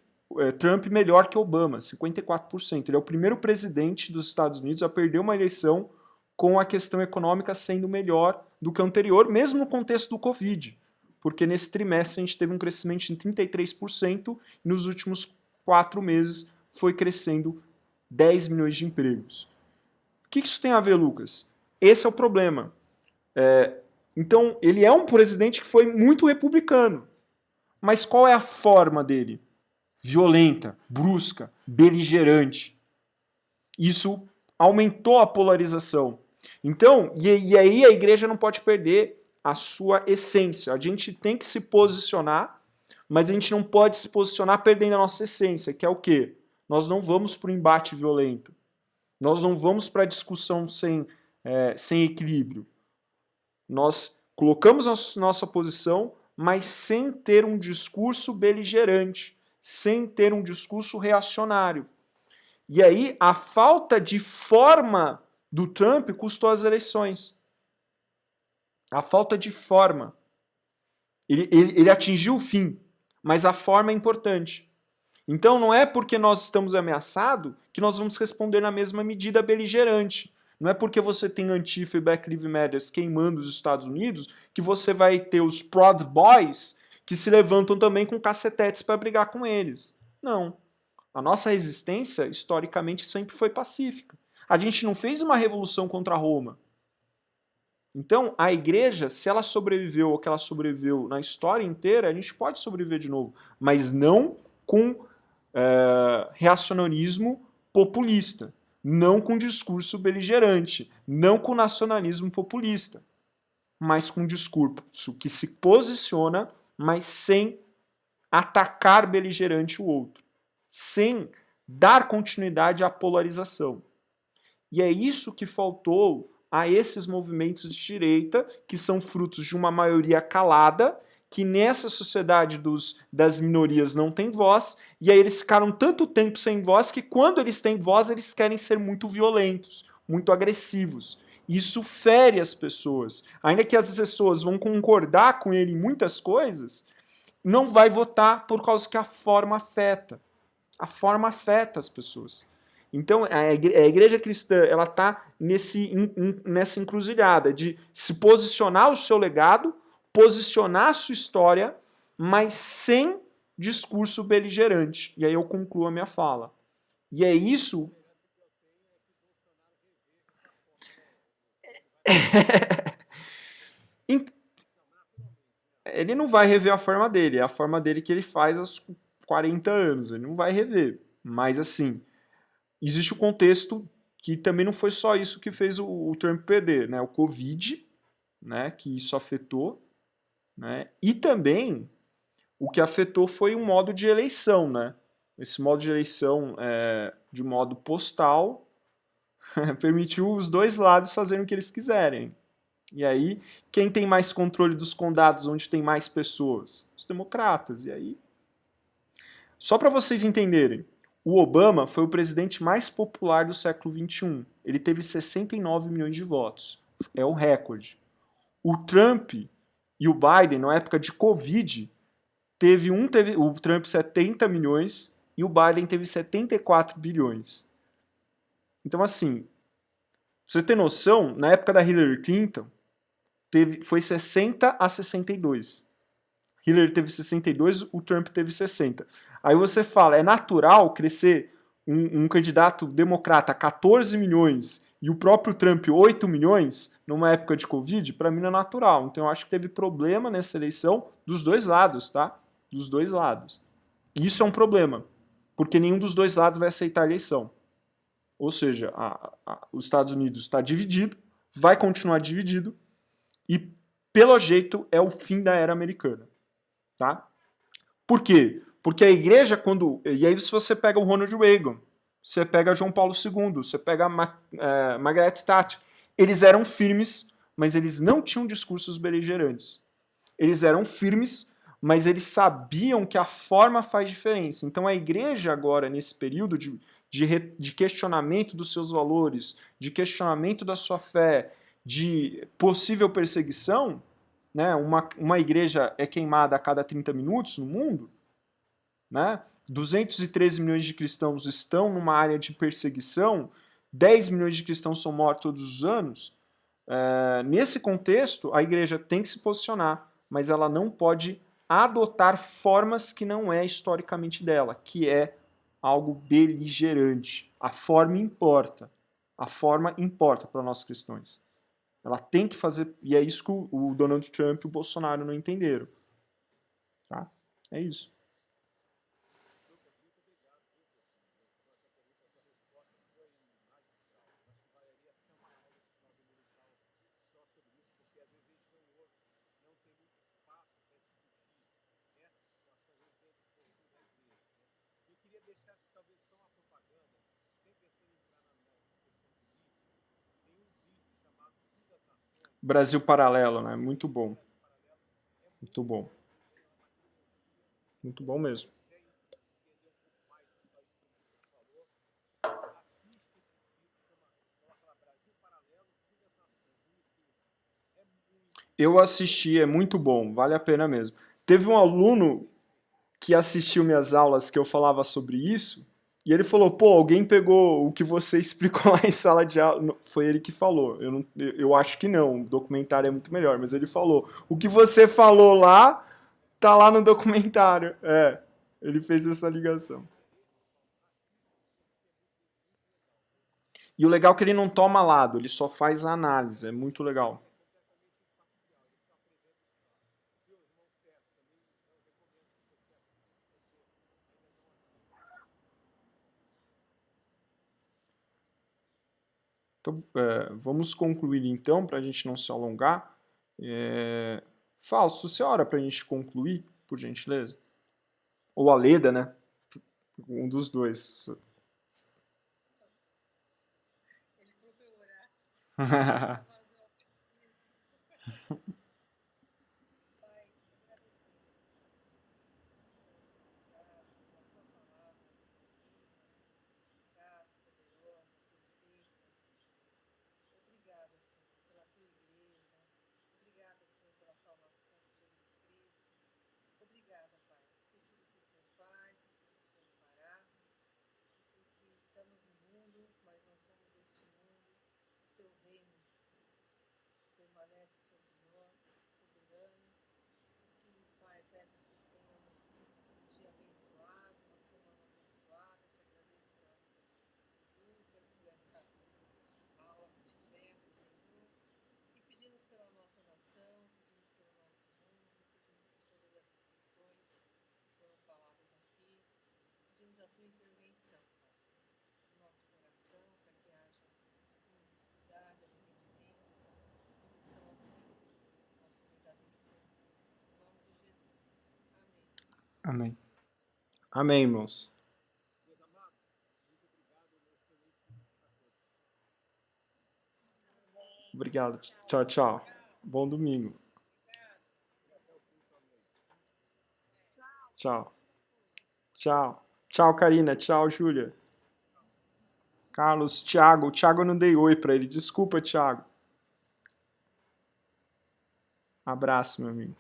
Trump melhor que Obama, 54%. Ele é o primeiro presidente dos Estados Unidos a perder uma eleição com a questão econômica sendo melhor do que o anterior, mesmo no contexto do Covid, porque nesse trimestre a gente teve um crescimento de 33% e nos últimos 4 meses foi crescendo 10 milhões de empregos. O que isso tem a ver, Lucas? Esse é o problema. Então, ele é um presidente que foi muito republicano, mas qual é a forma dele? Violenta, brusca, beligerante. Isso aumentou a polarização. Então, e aí a igreja não pode perder a sua essência. A gente tem que se posicionar, mas a gente não pode se posicionar perdendo a nossa essência, que é o quê? Nós não vamos para o embate violento. Nós não vamos para a discussão sem equilíbrio. Nós colocamos a nossa posição, mas sem ter um discurso beligerante, sem ter um discurso reacionário. E aí, a falta de forma do Trump custou as eleições. A falta de forma. Ele atingiu o fim, mas a forma é importante. Então, não é porque nós estamos ameaçados que nós vamos responder na mesma medida beligerante. Não é porque você tem Antifa e Black Lives Matter queimando os Estados Unidos que você vai ter os Proud Boys que se levantam também com cacetetes para brigar com eles. Não. A nossa resistência, historicamente, sempre foi pacífica. A gente não fez uma revolução contra Roma. Então, a igreja, se ela sobreviveu ou que ela sobreviveu na história inteira, a gente pode sobreviver de novo, mas não com reacionarismo populista, não com discurso beligerante, não com nacionalismo populista, mas com discurso que se posiciona, mas sem atacar beligerante o outro, sem dar continuidade à polarização. E é isso que faltou a esses movimentos de direita, que são frutos de uma maioria calada, que nessa sociedade das minorias não tem voz, e aí eles ficaram tanto tempo sem voz que quando eles têm voz, eles querem ser muito violentos, muito agressivos. Isso fere as pessoas. Ainda que as pessoas vão concordar com ele em muitas coisas, não vai votar por causa que a forma afeta. A forma afeta as pessoas. Então, a igreja cristã ela está nessa encruzilhada de se posicionar o seu legado, posicionar a sua história, mas sem discurso beligerante. E aí eu concluo a minha fala. E é isso... Ele não vai rever a forma dele, é a forma dele que ele faz aos 40 anos, ele não vai rever. Mas assim, existe o contexto que também não foi só isso que fez o Trump perder, né? O Covid, né? Que isso afetou, né? E também o que afetou foi o modo de eleição, né? Esse modo de eleição de modo postal permitiu os dois lados fazerem o que eles quiserem. E aí, quem tem mais controle dos condados onde tem mais pessoas? Os democratas. E aí, só para vocês entenderem, o Obama foi o presidente mais popular do século XXI. Ele teve 69 milhões de votos. É o recorde. O Trump e o Biden, na época de Covid, teve o Trump 70 milhões e o Biden teve 74 bilhões. Então, assim, pra você ter noção, na época da Hillary Clinton, foi 60 a 62. Hillary teve 62, o Trump teve 60. Aí você fala, é natural crescer um candidato democrata 14 milhões e o próprio Trump 8 milhões numa época de Covid? Para mim não é natural. Então eu acho que teve problema nessa eleição dos dois lados, tá? Dos dois lados. E isso é um problema, porque nenhum dos dois lados vai aceitar a eleição. Ou seja, os Estados Unidos está dividido, vai continuar dividido, e pelo jeito, é o fim da era americana. Tá? Por quê? Porque a igreja, quando... E aí, se você pega o Ronald Reagan, você pega João Paulo II, você pega a Margaret Thatcher, eles eram firmes, mas eles não tinham discursos beligerantes. Eles eram firmes, mas eles sabiam que a forma faz diferença. Então a igreja agora, nesse período de questionamento dos seus valores, de questionamento da sua fé, de possível perseguição, né? Uma igreja é queimada a cada 30 minutos no mundo, né? 213 milhões de cristãos estão numa área de perseguição, 10 milhões de cristãos são mortos todos os anos. Nesse contexto, a igreja tem que se posicionar, mas ela não pode adotar formas que não é historicamente dela, que é algo beligerante. A forma importa. A forma importa para nós cristãos. Ela tem que fazer, e é isso que o Donald Trump e o Bolsonaro não entenderam. Tá? É isso. Deixar talvez só uma propaganda, sem pensar em entrar na questão política, tem um vídeo chamado Fim das Nações. Brasil Paralelo, né? Muito bom. Muito bom. Muito bom mesmo. Se quiser entender um pouco mais disso aí que o Lucas falou, assiste esse vídeo, coloca lá Brasil Paralelo, Fim das Nações, no YouTube. É muito... Eu assisti, é muito bom, vale a pena mesmo. Teve um aluno que assistiu minhas aulas que eu falava sobre isso, e ele falou, pô, alguém pegou o que você explicou lá em sala de aula. Foi ele que falou, eu acho que não, o documentário é muito melhor, mas ele falou, o que você falou lá, tá lá no documentário. Ele fez essa ligação. E o legal é que ele não toma lado, ele só faz a análise, é muito legal. Então, vamos concluir então, para a gente não se alongar. Fausto, você ora para a gente concluir, por gentileza? Ou a Leda, né? Um dos dois. Ele falou pra eu orar. Pai, te agradecer pela tua palavra, eficaz, poderosa, perfeita. Obrigada, Senhor, pela tua igreja. Obrigada, Senhor, pela salvação de Jesus Cristo. Obrigada, Pai, por tudo que o Senhor faz, por tudo que o Senhor fará, porque estamos no mundo, mas não somos deste mundo. O teu reino permanece sobre nós, soberano. Que, Pai, peço que tenhamos um dia abençoado, uma semana abençoada. Te agradeço pela vida do Lucas, por essa aula que tivemos, Senhor. E pedimos pela nossa nação, pedimos pelo nosso mundo, pedimos por todas essas questões que foram faladas aqui. Pedimos a tua intervenção, Pai, no nosso coração, para que haja unidade, arrependimento, submissão ao Senhor, nosso verdadeiro Senhor. Em nome de Jesus. Amém. Amém. Amém, irmãos. Meus amados, muito obrigado, um excelente domingo para todos. Obrigado. Tchau, tchau. Bom domingo. Tchau. Tchau. Tchau, Karina. Tchau, Júlia. Carlos, Thiago. O Thiago eu não dei oi pra ele. Desculpa, Thiago. Abraço, meu amigo.